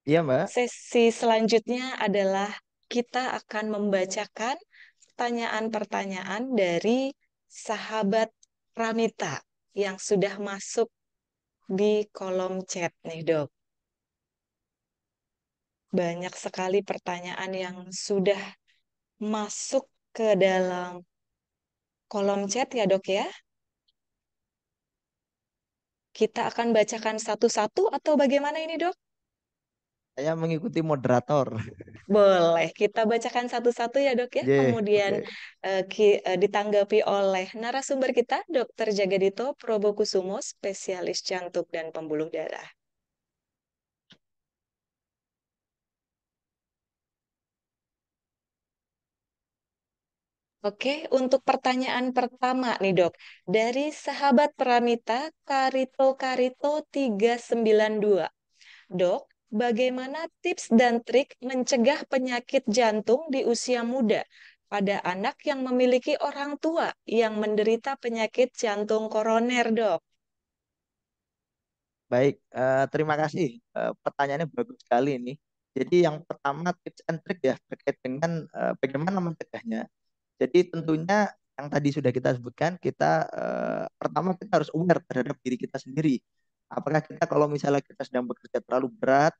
Iya, Mbak. sesi selanjutnya adalah kita akan membacakan pertanyaan-pertanyaan dari sahabat Pramita yang sudah masuk di kolom chat nih, Dok. Banyak sekali pertanyaan yang sudah masuk ke dalam kolom chat ya, Dok ya. Kita akan bacakan satu-satu atau bagaimana ini, Dok? Saya mengikuti moderator. Boleh, kita bacakan satu-satu ya dok ya. Ye, Kemudian oke. ditanggapi oleh narasumber kita, Dr. Jagadito Probokusumo, spesialis jantung dan pembuluh darah. Oke, untuk pertanyaan pertama nih dok, dari sahabat Pramita Karito Karito 392. Dok, bagaimana tips dan trik mencegah penyakit jantung di usia muda pada anak yang memiliki orang tua yang menderita penyakit jantung koroner, dok? Baik, terima kasih. Pertanyaannya bagus sekali ini. Jadi yang pertama tips and trick ya terkait dengan bagaimana mencegahnya. Jadi tentunya yang tadi sudah kita sebutkan, kita pertama kita harus aware terhadap diri kita sendiri. Apakah kita kalau misalnya kita sedang bekerja terlalu berat,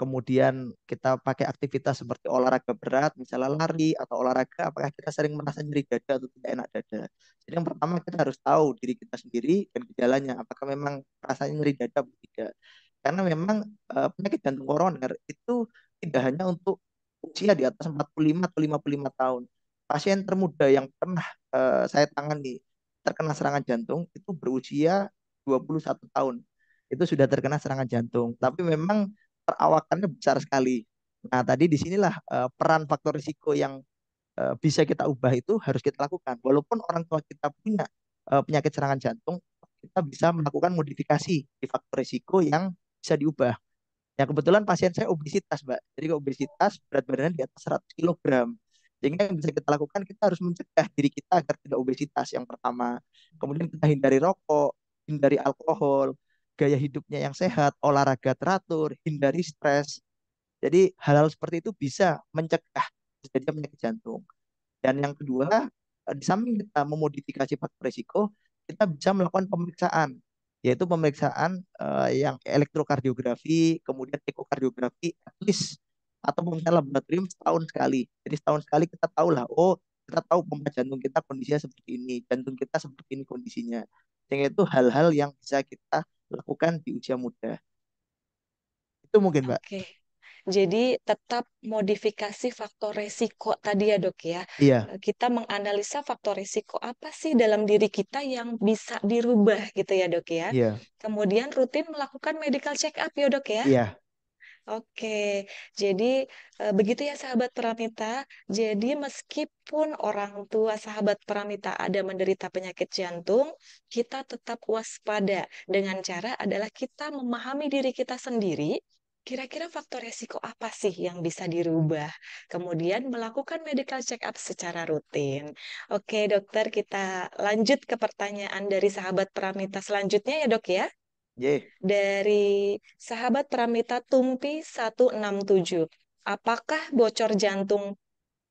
kemudian kita pakai aktivitas seperti olahraga berat, misalnya lari atau olahraga, apakah kita sering merasa nyeri dada atau tidak enak dada. Jadi yang pertama kita harus tahu diri kita sendiri dan gejalanya, apakah memang rasanya nyeri dada atau tidak. Karena memang penyakit jantung koroner itu tidak hanya untuk usia di atas 45 atau 55 tahun. Pasien termuda yang pernah saya tangani terkena serangan jantung itu berusia 21 tahun. Itu sudah terkena serangan jantung. Tapi memang perawakannya besar sekali. Nah, tadi disinilah peran faktor risiko yang bisa kita ubah itu harus kita lakukan. Walaupun orang tua kita punya penyakit serangan jantung, kita bisa melakukan modifikasi di faktor risiko yang bisa diubah. Ya kebetulan pasien saya obesitas, Mbak. Jadi obesitas berat badannya di atas 100 kilogram. Sehingga yang bisa kita lakukan, kita harus mencegah diri kita agar tidak obesitas yang pertama. Kemudian kita hindari rokok, hindari alkohol, gaya hidupnya yang sehat, olahraga teratur, hindari stres. Jadi hal-hal seperti itu bisa mencegah terjadinya penyakit jantung. Dan yang kedua, di samping kita memodifikasi faktor risiko, kita bisa melakukan pemeriksaan, yaitu pemeriksaan yang elektrokardiografi, kemudian ekokardiografi, at least atau misalnya laboratorium setahun sekali. Jadi setahun sekali kita tahu lah, oh kita tahu pompa jantung kita kondisinya seperti ini, jantung kita seperti ini kondisinya. Sehingga itu hal-hal yang bisa kita lakukan di usia muda. Itu mungkin, Mbak. Oke, jadi tetap modifikasi faktor resiko tadi ya dok ya. Iya, Kita menganalisa faktor resiko apa sih dalam diri kita yang bisa dirubah gitu ya dok ya. iya, Kemudian rutin melakukan medical check up ya dok ya. iya, Oke, jadi begitu ya sahabat Pramita. Jadi meskipun orang tua sahabat Pramita ada menderita penyakit jantung, kita tetap waspada dengan cara adalah kita memahami diri kita sendiri. Kira-kira faktor resiko apa sih yang bisa dirubah? Kemudian melakukan medical check up secara rutin. Oke, dokter, kita lanjut ke pertanyaan dari sahabat Pramita selanjutnya ya, Dok ya. ye. Dari sahabat Pramita Tumpi 167. Apakah bocor jantung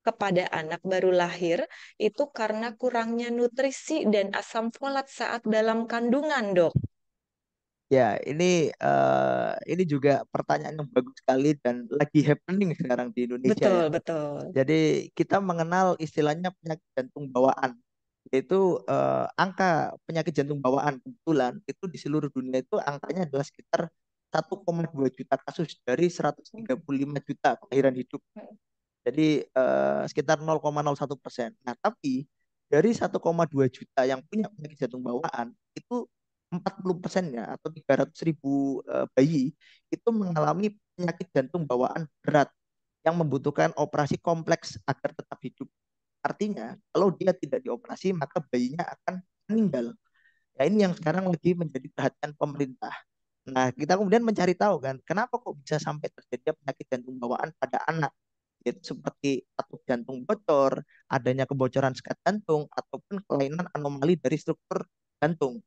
kepada anak baru lahir itu karena kurangnya nutrisi dan asam folat saat dalam kandungan, Dok? Ya, ini juga pertanyaan yang bagus sekali dan lagi happening sekarang di Indonesia ya. Betul, betul. Jadi kita mengenal istilahnya penyakit jantung bawaan, yaitu angka penyakit jantung bawaan kebetulan itu di seluruh dunia itu angkanya adalah sekitar 1,2 juta kasus dari 135 juta kelahiran hidup. Jadi sekitar 0,01%. Nah, tapi dari 1,2 juta yang punya penyakit jantung bawaan itu 40%-nya atau 300 ribu bayi itu mengalami penyakit jantung bawaan berat yang membutuhkan operasi kompleks agar tetap hidup. Artinya, kalau dia tidak dioperasi, maka bayinya akan meninggal. Ya, ini yang sekarang lagi menjadi perhatian pemerintah. Nah, kita kemudian mencari tahu kan, kenapa kok bisa sampai terjadi penyakit jantung bawaan pada anak? Yaitu seperti katup jantung bocor, adanya kebocoran sekat jantung, ataupun kelainan anomali dari struktur jantung.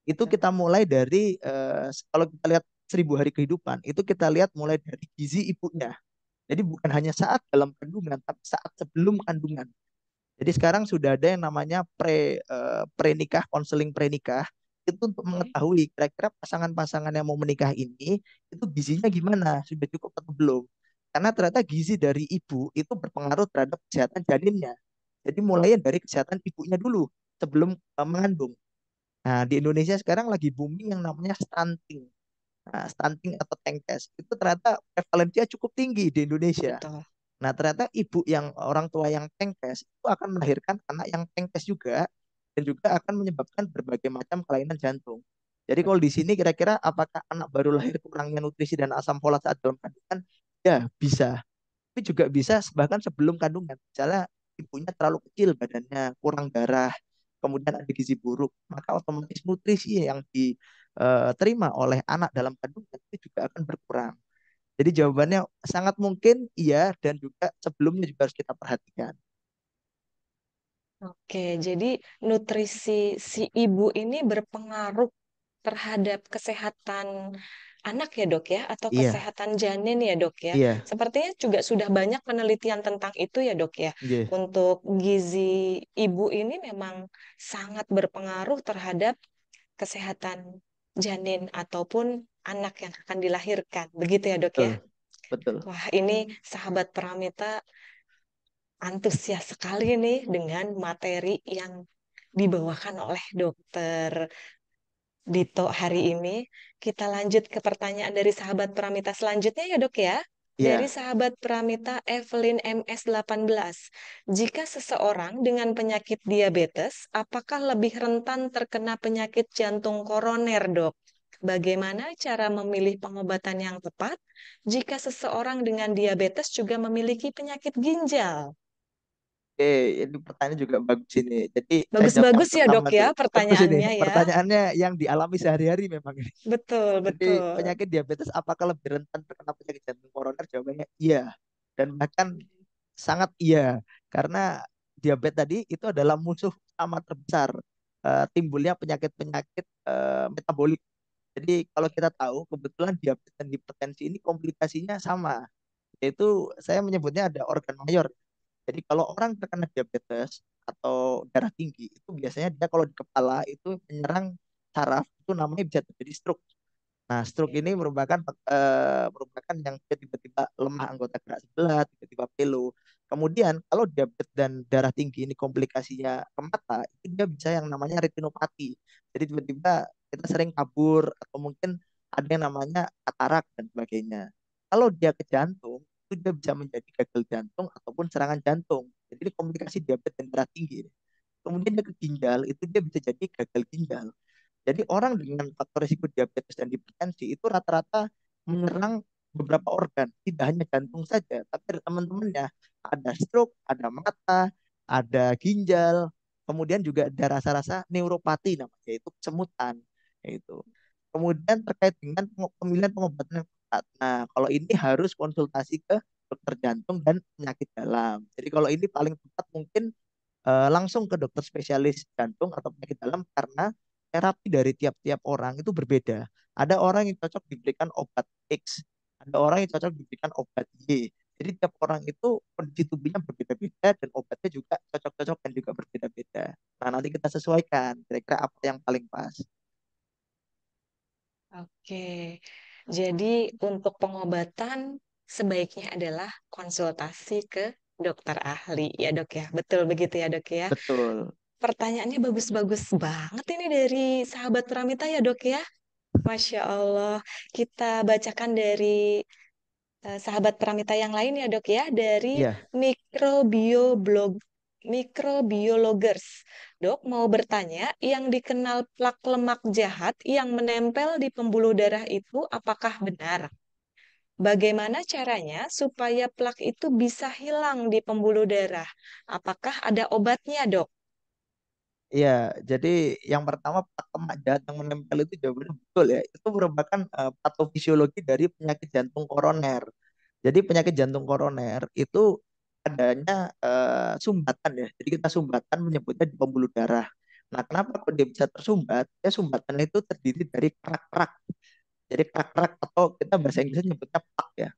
Itu kita mulai dari, kalau kita lihat 1.000 hari kehidupan, itu kita lihat mulai dari gizi ibunya. Jadi bukan hanya saat dalam kandungan, tapi saat sebelum kandungan. Jadi sekarang sudah ada yang namanya pre-nikah, konseling pre-nikah, itu untuk mengetahui kira-kira pasangan-pasangan yang mau menikah ini itu gizinya gimana, sudah cukup atau belum. Karena ternyata gizi dari ibu itu berpengaruh terhadap kesehatan janinnya. Jadi mulai dari kesehatan ibunya dulu sebelum mengandung. Nah, di Indonesia sekarang lagi booming yang namanya stunting. Nah, stunting atau tengkes itu ternyata prevalensinya cukup tinggi di Indonesia. betul. Nah, ternyata ibu yang orang tua yang tengkes itu akan melahirkan anak yang tengkes juga dan juga akan menyebabkan berbagai macam kelainan jantung. Jadi kalau di sini kira-kira apakah anak baru lahir kurangnya nutrisi dan asam folat saat dalam kandungan? Ya, bisa. Tapi juga bisa bahkan sebelum kandungan. Misalnya ibunya terlalu kecil badannya, kurang darah, kemudian ada gizi buruk, maka otomatis nutrisi yang diterima oleh anak dalam kandungan itu juga akan berkurang. Jadi jawabannya sangat mungkin iya dan juga sebelumnya juga harus kita perhatikan. Oke, jadi nutrisi si ibu ini berpengaruh terhadap kesehatan anak ya dok ya, atau Iya, kesehatan janin ya dok ya. iya, Sepertinya juga sudah banyak penelitian tentang itu ya dok ya. iya, Untuk gizi ibu ini memang sangat berpengaruh terhadap kesehatan janin ataupun anak yang akan dilahirkan. Begitu ya dok betul, ya. betul. Wah ini sahabat Pramita antusias sekali nih dengan materi yang dibawakan oleh dokter Dito hari ini. Kita lanjut ke pertanyaan dari sahabat Pramita selanjutnya ya dok ya. Dari Iya, sahabat Pramita Evelyn MS18. Jika seseorang dengan penyakit diabetes, apakah lebih rentan terkena penyakit jantung koroner dok? Bagaimana cara memilih pengobatan yang tepat jika seseorang dengan diabetes juga memiliki penyakit ginjal? oke, ini pertanyaan juga bagus ini. Jadi saya jawab yang Bagus-bagus ya dok pertama ya dulu. Bagus ini, pertanyaannya ya. pertanyaannya yang dialami sehari-hari memang ini. Betul, Jadi betul. penyakit diabetes apakah lebih rentan terkena penyakit jantung koroner? Jawabannya iya. Dan bahkan sangat iya. Karena diabetes tadi itu adalah musuh utama terbesar timbulnya penyakit-penyakit metabolik. Jadi kalau kita tahu kebetulan diabetes dan hipertensi ini komplikasinya sama, yaitu saya menyebutnya ada organ mayor. Jadi kalau orang terkena diabetes atau darah tinggi itu biasanya dia kalau di kepala itu menyerang saraf itu namanya bisa terjadi stroke. Nah, stroke ini merupakan yang dia tiba-tiba lemah anggota gerak sebelah, tiba-tiba pilu. Kemudian kalau diabetes dan darah tinggi ini komplikasinya ke mata, itu dia bisa yang namanya retinopati. Jadi tiba-tiba kita sering kabur atau mungkin ada yang namanya katarak dan sebagainya. Kalau dia ke jantung, itu dia bisa menjadi gagal jantung ataupun serangan jantung. Jadi ini komplikasi diabetes dan darah tinggi. Kemudian dia ke ginjal, itu dia bisa jadi gagal ginjal. Jadi orang dengan faktor risiko diabetes dan hipertensi itu rata-rata menyerang beberapa organ, tidak hanya jantung saja, tapi ada teman-temannya, ada stroke, ada mata, ada ginjal, kemudian juga ada rasa-rasa neuropati namanya, yaitu kesemutan, yaitu. Kemudian terkait dengan pemilihan pengobatan yang tepat. Nah, kalau ini harus konsultasi ke dokter jantung dan penyakit dalam. Jadi kalau ini paling tepat mungkin langsung ke dokter spesialis jantung atau penyakit dalam karena terapi dari tiap-tiap orang itu berbeda. Ada orang yang cocok diberikan obat X, ada orang yang cocok diberikan obat Y. Jadi tiap orang itu kondisi tubuhnya berbeda-beda dan obatnya juga cocok-cocok dan juga berbeda-beda. Nah, nanti kita sesuaikan kira-kira apa yang paling pas. Oke, jadi untuk pengobatan sebaiknya adalah konsultasi ke dokter ahli ya dok ya. Betul begitu ya dok ya. Betul. Pertanyaannya bagus-bagus banget ini dari sahabat Pramita ya dok ya. Masya Allah. Kita bacakan dari sahabat Pramita yang lain ya dok ya. Dari Iya. mikrobioblog mikrobiologers. Dok, mau bertanya, yang dikenal plak lemak jahat yang menempel di pembuluh darah itu apakah benar? Bagaimana caranya supaya plak itu bisa hilang di pembuluh darah? Apakah ada obatnya, dok? Iya, jadi yang pertama lemak jahat yang menempel itu jawabannya betul ya. Itu merupakan patofisiologi dari penyakit jantung koroner. Jadi penyakit jantung koroner itu adanya sumbatan ya. Jadi kita sumbatan menyebutnya di pembuluh darah. Nah, kenapa kok dia bisa tersumbat? Ya sumbatan itu terdiri dari kerak-kerak. Jadi kerak-kerak atau kita bahasa Inggrisnya nyebutnya plak ya.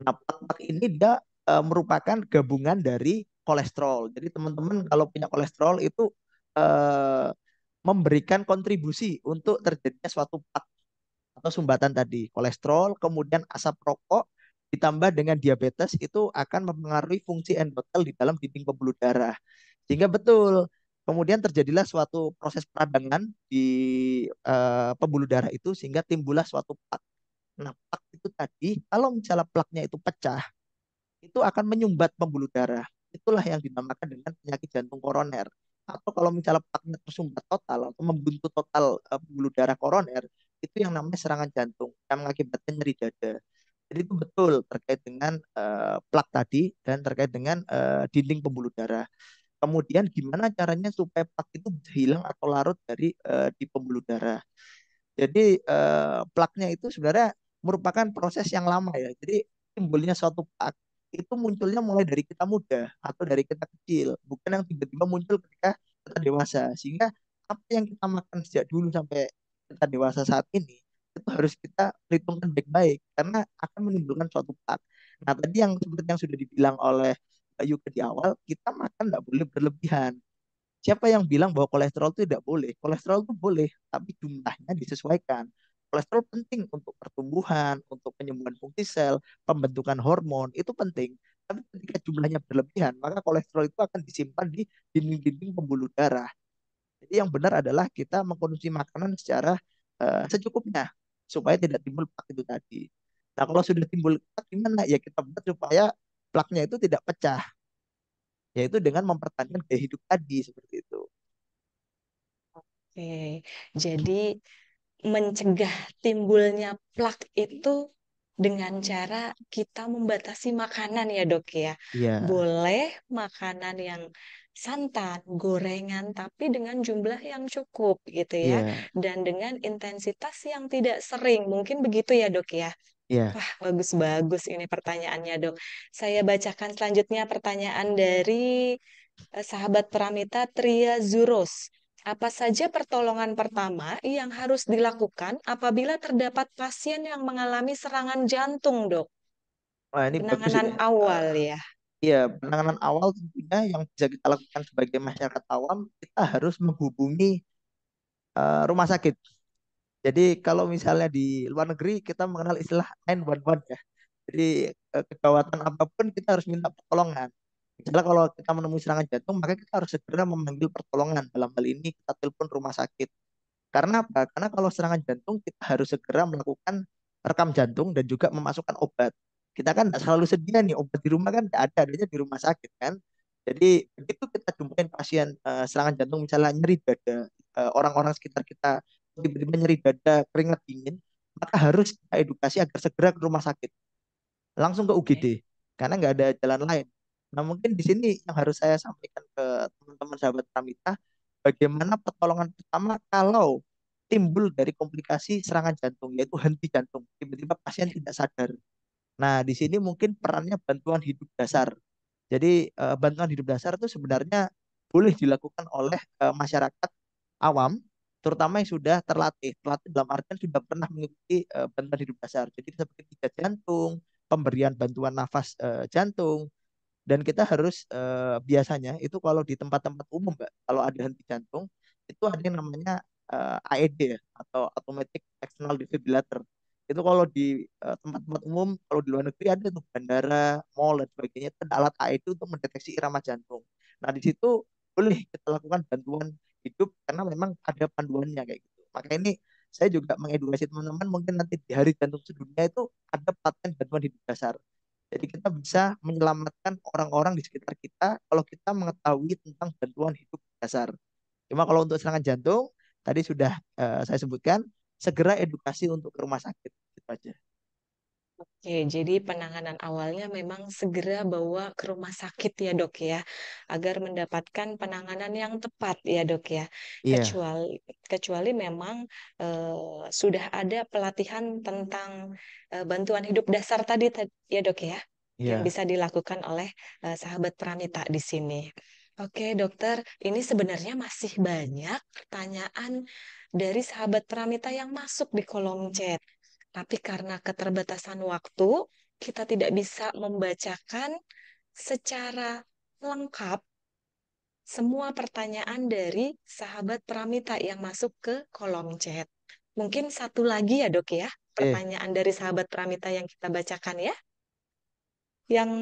Nah, plak-plak ini dia merupakan gabungan dari kolesterol. Jadi teman-teman kalau punya kolesterol itu eh, memberikan kontribusi untuk terjadinya suatu plak atau sumbatan tadi. Kolesterol, kemudian asap rokok, ditambah dengan diabetes itu akan mempengaruhi fungsi endotel di dalam dinding pembuluh darah. Sehingga betul, kemudian terjadilah suatu proses peradangan di pembuluh darah itu sehingga timbullah suatu plak. Nah, plak itu tadi, kalau misalnya plaknya itu pecah, itu akan menyumbat pembuluh darah. Itulah yang dinamakan dengan penyakit jantung koroner. Atau kalau misalnya plaknya tersumbat total atau membuntu total pembuluh darah koroner, itu yang namanya serangan jantung yang mengakibatkan nyeri dada. Jadi itu betul terkait dengan plak tadi dan terkait dengan dinding pembuluh darah. Kemudian gimana caranya supaya plak itu bisa hilang atau larut dari di pembuluh darah. Jadi plaknya itu sebenarnya merupakan proses yang lama ya. Jadi timbulnya suatu plak itu munculnya mulai dari kita muda atau dari kita kecil, bukan yang tiba-tiba muncul ketika kita dewasa. Sehingga apa yang kita makan sejak dulu sampai kita dewasa saat ini itu harus kita perhitungkan baik-baik karena akan menimbulkan suatu plak. Nah, tadi yang seperti yang sudah dibilang oleh Mbak Yuke di awal, kita makan nggak boleh berlebihan. Siapa yang bilang bahwa kolesterol itu tidak boleh? Kolesterol itu boleh, tapi jumlahnya disesuaikan. Kolesterol penting untuk pertumbuhan, untuk penyembuhan fungsi sel, pembentukan hormon, itu penting. Tapi ketika jumlahnya berlebihan, maka kolesterol itu akan disimpan di dinding-dinding pembuluh darah. Jadi yang benar adalah kita mengkonsumsi makanan secara secukupnya, supaya tidak timbul plak itu tadi. Nah, kalau sudah timbul plak, gimana? Ya kita buat supaya plaknya itu tidak pecah, yaitu dengan mempertahankan gaya hidup tadi, seperti itu. Oke, jadi mencegah timbulnya plak itu dengan cara kita membatasi makanan ya dok ya. Iya, Boleh makanan yang santan, gorengan, tapi dengan jumlah yang cukup gitu ya. iya, Dan dengan intensitas yang tidak sering. Mungkin begitu ya dok ya. iya. Wah, bagus-bagus ini pertanyaannya dok. Saya bacakan selanjutnya pertanyaan dari sahabat Pramita Tria Zuros. Apa saja pertolongan pertama yang harus dilakukan apabila terdapat pasien yang mengalami serangan jantung, dok? Wah, ini bagus Penanganan ini. awal ya. Iya, penanganan awal tentunya yang bisa kita lakukan sebagai masyarakat awam, kita harus menghubungi rumah sakit. Jadi kalau misalnya di luar negeri kita mengenal istilah 911 ya. Jadi kegawatan apapun kita harus minta pertolongan. Misalnya kalau kita menemui serangan jantung, maka kita harus segera memanggil pertolongan. Dalam hal ini kita telepon rumah sakit. Karena apa? Karena kalau serangan jantung kita harus segera melakukan rekam jantung dan juga memasukkan obat. Kita kan nggak selalu sedia nih obat di rumah kan nggak ada, adanya di rumah sakit kan. Jadi begitu kita jumpain pasien serangan jantung misalnya nyeri dada, orang-orang sekitar kita tiba-tiba nyeri dada, keringat dingin, maka harus kita edukasi agar segera ke rumah sakit, langsung ke UGD, Oke. karena nggak ada jalan lain. Nah mungkin di sini yang harus saya sampaikan ke teman-teman sahabat Pramita, bagaimana pertolongan pertama kalau timbul dari komplikasi serangan jantung, yaitu henti jantung, tiba-tiba pasien tidak sadar. Nah di sini mungkin perannya bantuan hidup dasar. Jadi bantuan hidup dasar itu sebenarnya boleh dilakukan oleh masyarakat awam, terutama yang sudah terlatih. Terlatih dalam artian sudah pernah mengikuti bantuan hidup dasar. Jadi seperti pijat jantung, pemberian bantuan nafas jantung, dan kita harus biasanya itu kalau di tempat-tempat umum, Mbak, kalau ada henti jantung, itu ada yang namanya AED ya, atau Automatic External Defibrillator. Itu kalau di tempat-tempat umum, kalau di luar negeri ada tuh bandara, mall dan sebagainya, itu ada alat AED untuk mendeteksi irama jantung. Nah, di situ boleh kita lakukan bantuan hidup karena memang ada panduannya kayak gitu. Maka ini saya juga mengedukasi teman-teman mungkin nanti di Hari Jantung Sedunia itu ada pelatihan bantuan hidup dasar. Jadi kita bisa menyelamatkan orang-orang di sekitar kita kalau kita mengetahui tentang bantuan hidup dasar. Cuma kalau untuk serangan jantung, tadi sudah saya sebutkan, segera edukasi untuk ke rumah sakit. Gitu aja. Oke, jadi penanganan awalnya memang segera bawa ke rumah sakit ya dok ya, agar mendapatkan penanganan yang tepat ya dok ya. Iya, Kecuali kecuali memang sudah ada pelatihan tentang bantuan hidup dasar tadi ya dok ya, yang iya. bisa dilakukan oleh sahabat Pranita di sini. Oke dokter, ini sebenarnya masih banyak pertanyaan dari sahabat Pramita yang masuk di kolom chat. Tapi karena keterbatasan waktu, kita tidak bisa membacakan secara lengkap semua pertanyaan dari sahabat Pramita yang masuk ke kolom chat. Mungkin satu lagi ya dok ya, pertanyaan dari sahabat Pramita yang kita bacakan ya. Yang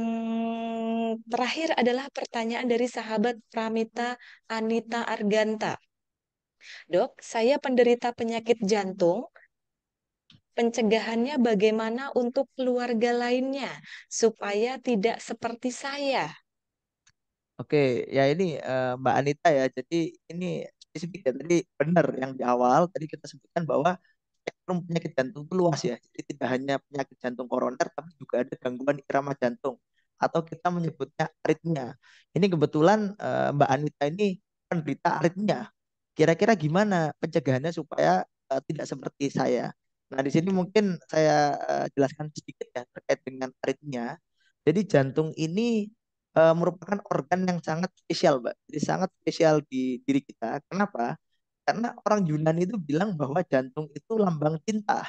terakhir adalah pertanyaan dari sahabat Pramita Anita Arganta. Dok, saya penderita penyakit jantung pencegahannya bagaimana untuk keluarga lainnya supaya tidak seperti saya. Oke, ya ini Mbak Anita ya. Jadi ini spesifik ya. Tadi benar yang di awal tadi kita sebutkan bahwa spektrum penyakit jantung itu luas ya. Jadi tidak hanya penyakit jantung koroner, tapi juga ada gangguan irama jantung atau kita menyebutnya aritmia. Ini kebetulan Mbak Anita ini penderita aritmia. Kira-kira gimana pencegahannya supaya tidak seperti saya? Nah, di sini mungkin saya jelaskan sedikit ya terkait dengan aritmia. Jadi jantung ini merupakan organ yang sangat spesial, Mbak. Jadi sangat spesial di diri kita. Kenapa? Karena orang Yunani itu bilang bahwa jantung itu lambang cinta.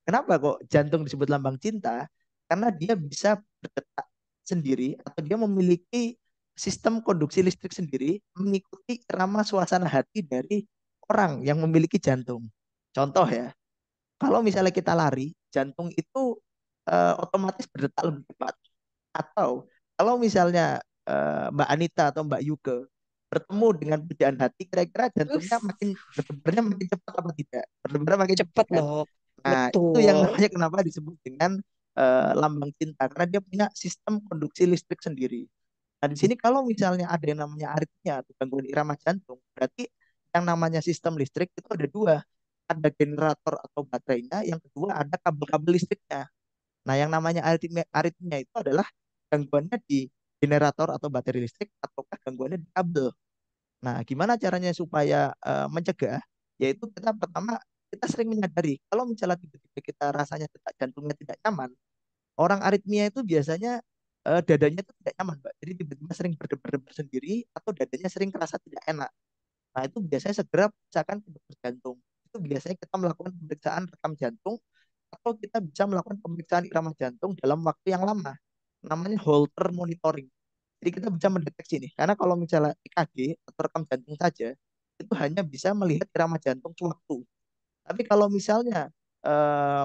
Kenapa kok jantung disebut lambang cinta? Karena dia bisa berdetak sendiri atau dia memiliki sistem konduksi listrik sendiri mengikuti irama suasana hati dari orang yang memiliki jantung. Contoh ya, kalau misalnya kita lari, jantung itu otomatis berdetak lebih cepat. Atau kalau misalnya Mbak Anita atau Mbak Yuke bertemu dengan pujaan hati, kira-kira jantungnya Us, makin berdebarnya makin cepat apa tidak? Berdebarnya makin cepat cepet kan? dok, Nah, itu yang betul. namanya kenapa disebut dengan lambang cinta karena dia punya sistem konduksi listrik sendiri. Nah, di sini kalau misalnya ada yang namanya aritmia atau gangguan irama jantung, berarti yang namanya sistem listrik itu ada dua. Ada generator atau baterainya, yang kedua ada kabel-kabel listriknya. Nah, yang namanya aritmia itu adalah gangguannya di generator atau baterai listrik ataukah gangguannya di kabel. Nah, gimana caranya supaya mencegah? Yaitu kita pertama kita sering menyadari kalau misalnya tiba-tiba kita rasanya detak jantungnya tidak nyaman, orang aritmia itu biasanya dadanya itu tidak nyaman, Mbak. Jadi tiba-tiba sering berdebar-debar sendiri atau dadanya sering terasa tidak enak. Nah, itu biasanya segera periksakan ke dokter jantung. Itu biasanya kita melakukan pemeriksaan rekam jantung atau kita bisa melakukan pemeriksaan irama jantung dalam waktu yang lama. Namanya Holter monitoring. Jadi kita bisa mendeteksi nih, karena kalau misalnya EKG atau rekam jantung saja, itu hanya bisa melihat irama jantung sewaktu. Tapi kalau misalnya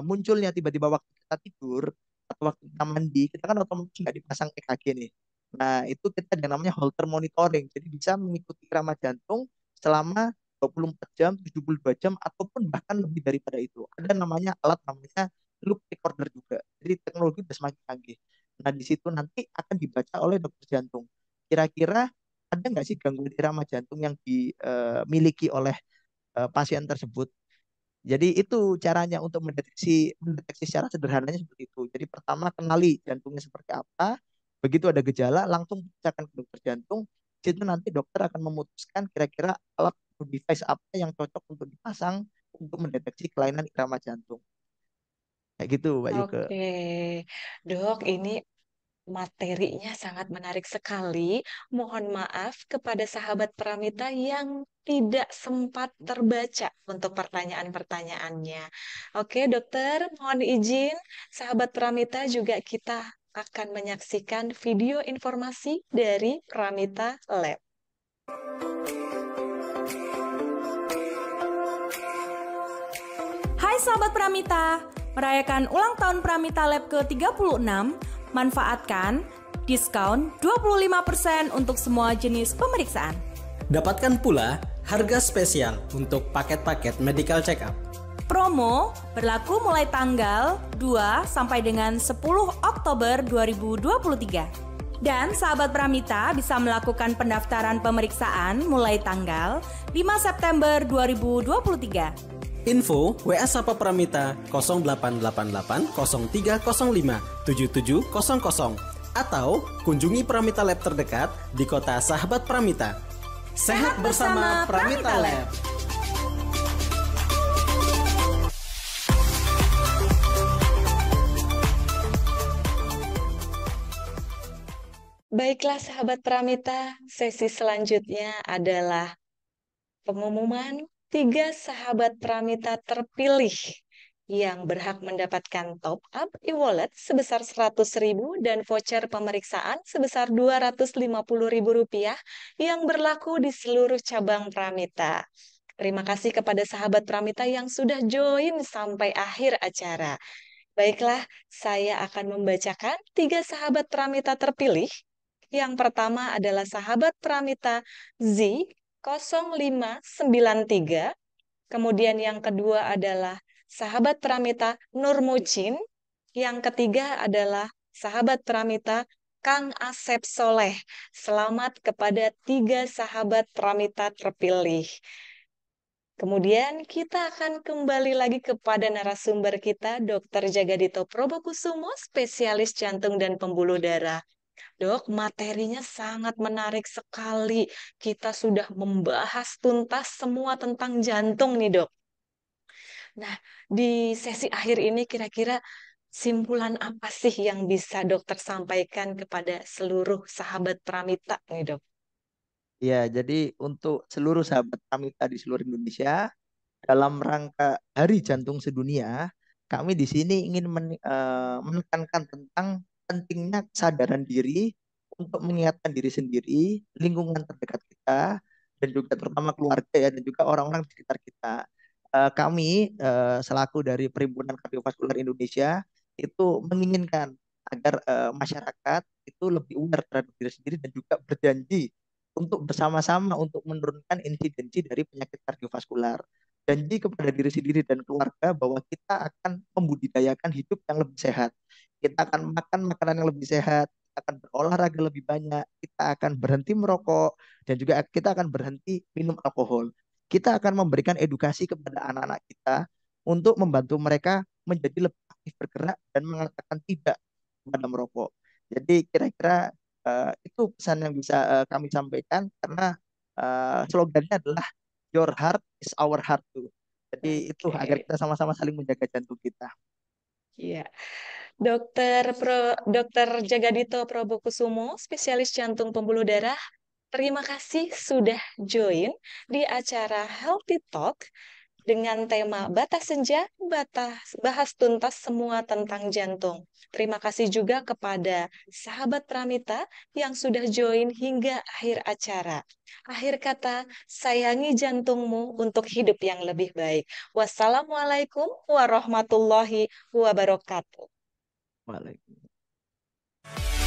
munculnya tiba-tiba waktu kita tidur atau waktu kita mandi, kita kan otomatis nggak dipasang EKG nih. Nah, itu kita ada yang namanya Holter monitoring. Jadi bisa mengikuti irama jantung selama 24 jam, 72 jam, ataupun bahkan lebih daripada itu. Ada namanya alat namanya loop recorder juga. Jadi teknologi sudah semakin canggih. Nah, di situ nanti akan dibaca oleh dokter jantung. Kira-kira ada nggak sih gangguan irama jantung yang dimiliki oleh pasien tersebut? Jadi itu caranya untuk mendeteksi secara sederhananya seperti itu. Jadi pertama kenali jantungnya seperti apa. Begitu ada gejala langsung periksakan ke dokter jantung. Di situ nanti dokter akan memutuskan kira-kira alat atau device apa yang cocok untuk dipasang untuk mendeteksi kelainan irama jantung. Kayak gitu, Mbak Yuke. Oke, dok, ini materinya sangat menarik sekali. Mohon maaf kepada sahabat Pramita yang tidak sempat terbaca untuk pertanyaan-pertanyaannya. Oke, dokter, mohon izin, sahabat Pramita juga kita akan menyaksikan video informasi dari Pramita Lab. Hai sahabat Pramita, merayakan ulang tahun Pramita Lab ke-36, manfaatkan diskon 25% untuk semua jenis pemeriksaan. Dapatkan pula harga spesial untuk paket-paket medical check-up. Promo berlaku mulai tanggal 2 sampai dengan 10 Oktober 2023. Dan sahabat Pramita bisa melakukan pendaftaran pemeriksaan mulai tanggal 5 September 2023. Info WA Sapa Pramita 0888 0305 7700 atau kunjungi Pramita Lab terdekat di kota sahabat Pramita. Sehat bersama Pramita Lab. Baiklah sahabat Pramita, sesi selanjutnya adalah pengumuman 3 sahabat Pramita terpilih yang berhak mendapatkan top up e-wallet sebesar 100.000 dan voucher pemeriksaan sebesar Rp250.000 yang berlaku di seluruh cabang Pramita. Terima kasih kepada sahabat Pramita yang sudah join sampai akhir acara. Baiklah, saya akan membacakan 3 sahabat Pramita terpilih. Yang pertama adalah sahabat Pramita Z0593, kemudian yang kedua adalah sahabat Pramita Nurmucin. Yang ketiga adalah sahabat Pramita Kang Asep Soleh. Selamat kepada 3 sahabat Pramita terpilih. Kemudian kita akan kembali lagi kepada narasumber kita, Dr. Jagadito Probokusumo, spesialis jantung dan pembuluh darah. Dok, materinya sangat menarik sekali. Kita sudah membahas tuntas semua tentang jantung nih, Dok. Nah, di sesi akhir ini kira-kira simpulan apa sih yang bisa dokter sampaikan kepada seluruh sahabat Pramita nih, Dok? Ya, jadi untuk seluruh sahabat Pramita di seluruh Indonesia, dalam rangka Hari Jantung Sedunia, kami di sini ingin menekankan tentang pentingnya kesadaran diri untuk mengingatkan diri sendiri, lingkungan terdekat kita, dan juga terutama keluarga ya, dan juga orang-orang di sekitar kita. Kami selaku dari Perhimpunan Kardiovaskular Indonesia itu menginginkan agar masyarakat itu lebih aware terhadap diri sendiri dan juga berjanji untuk bersama-sama untuk menurunkan insidensi dari penyakit kardiovaskular. Janji kepada diri sendiri dan keluarga bahwa kita akan membudidayakan hidup yang lebih sehat. Kita akan makan makanan yang lebih sehat, kita akan berolahraga lebih banyak, kita akan berhenti merokok, dan juga kita akan berhenti minum alkohol. Kita akan memberikan edukasi kepada anak-anak kita untuk membantu mereka menjadi lebih aktif bergerak dan mengatakan tidak kepada merokok. Jadi kira-kira itu pesan yang bisa kami sampaikan karena slogannya adalah Your heart is our heart too. Jadi itu agar Oke, kita sama-sama saling menjaga jantung kita. iya. Dokter Jagadito Probokusumo, spesialis jantung pembuluh darah. Terima kasih sudah join di acara Healthy Talk dengan tema Batas Senja, bahas tuntas semua tentang jantung. Terima kasih juga kepada sahabat Pramita yang sudah join hingga akhir acara. Akhir kata, sayangi jantungmu untuk hidup yang lebih baik. Wassalamualaikum warahmatullahi wabarakatuh. Waalaikumsalam.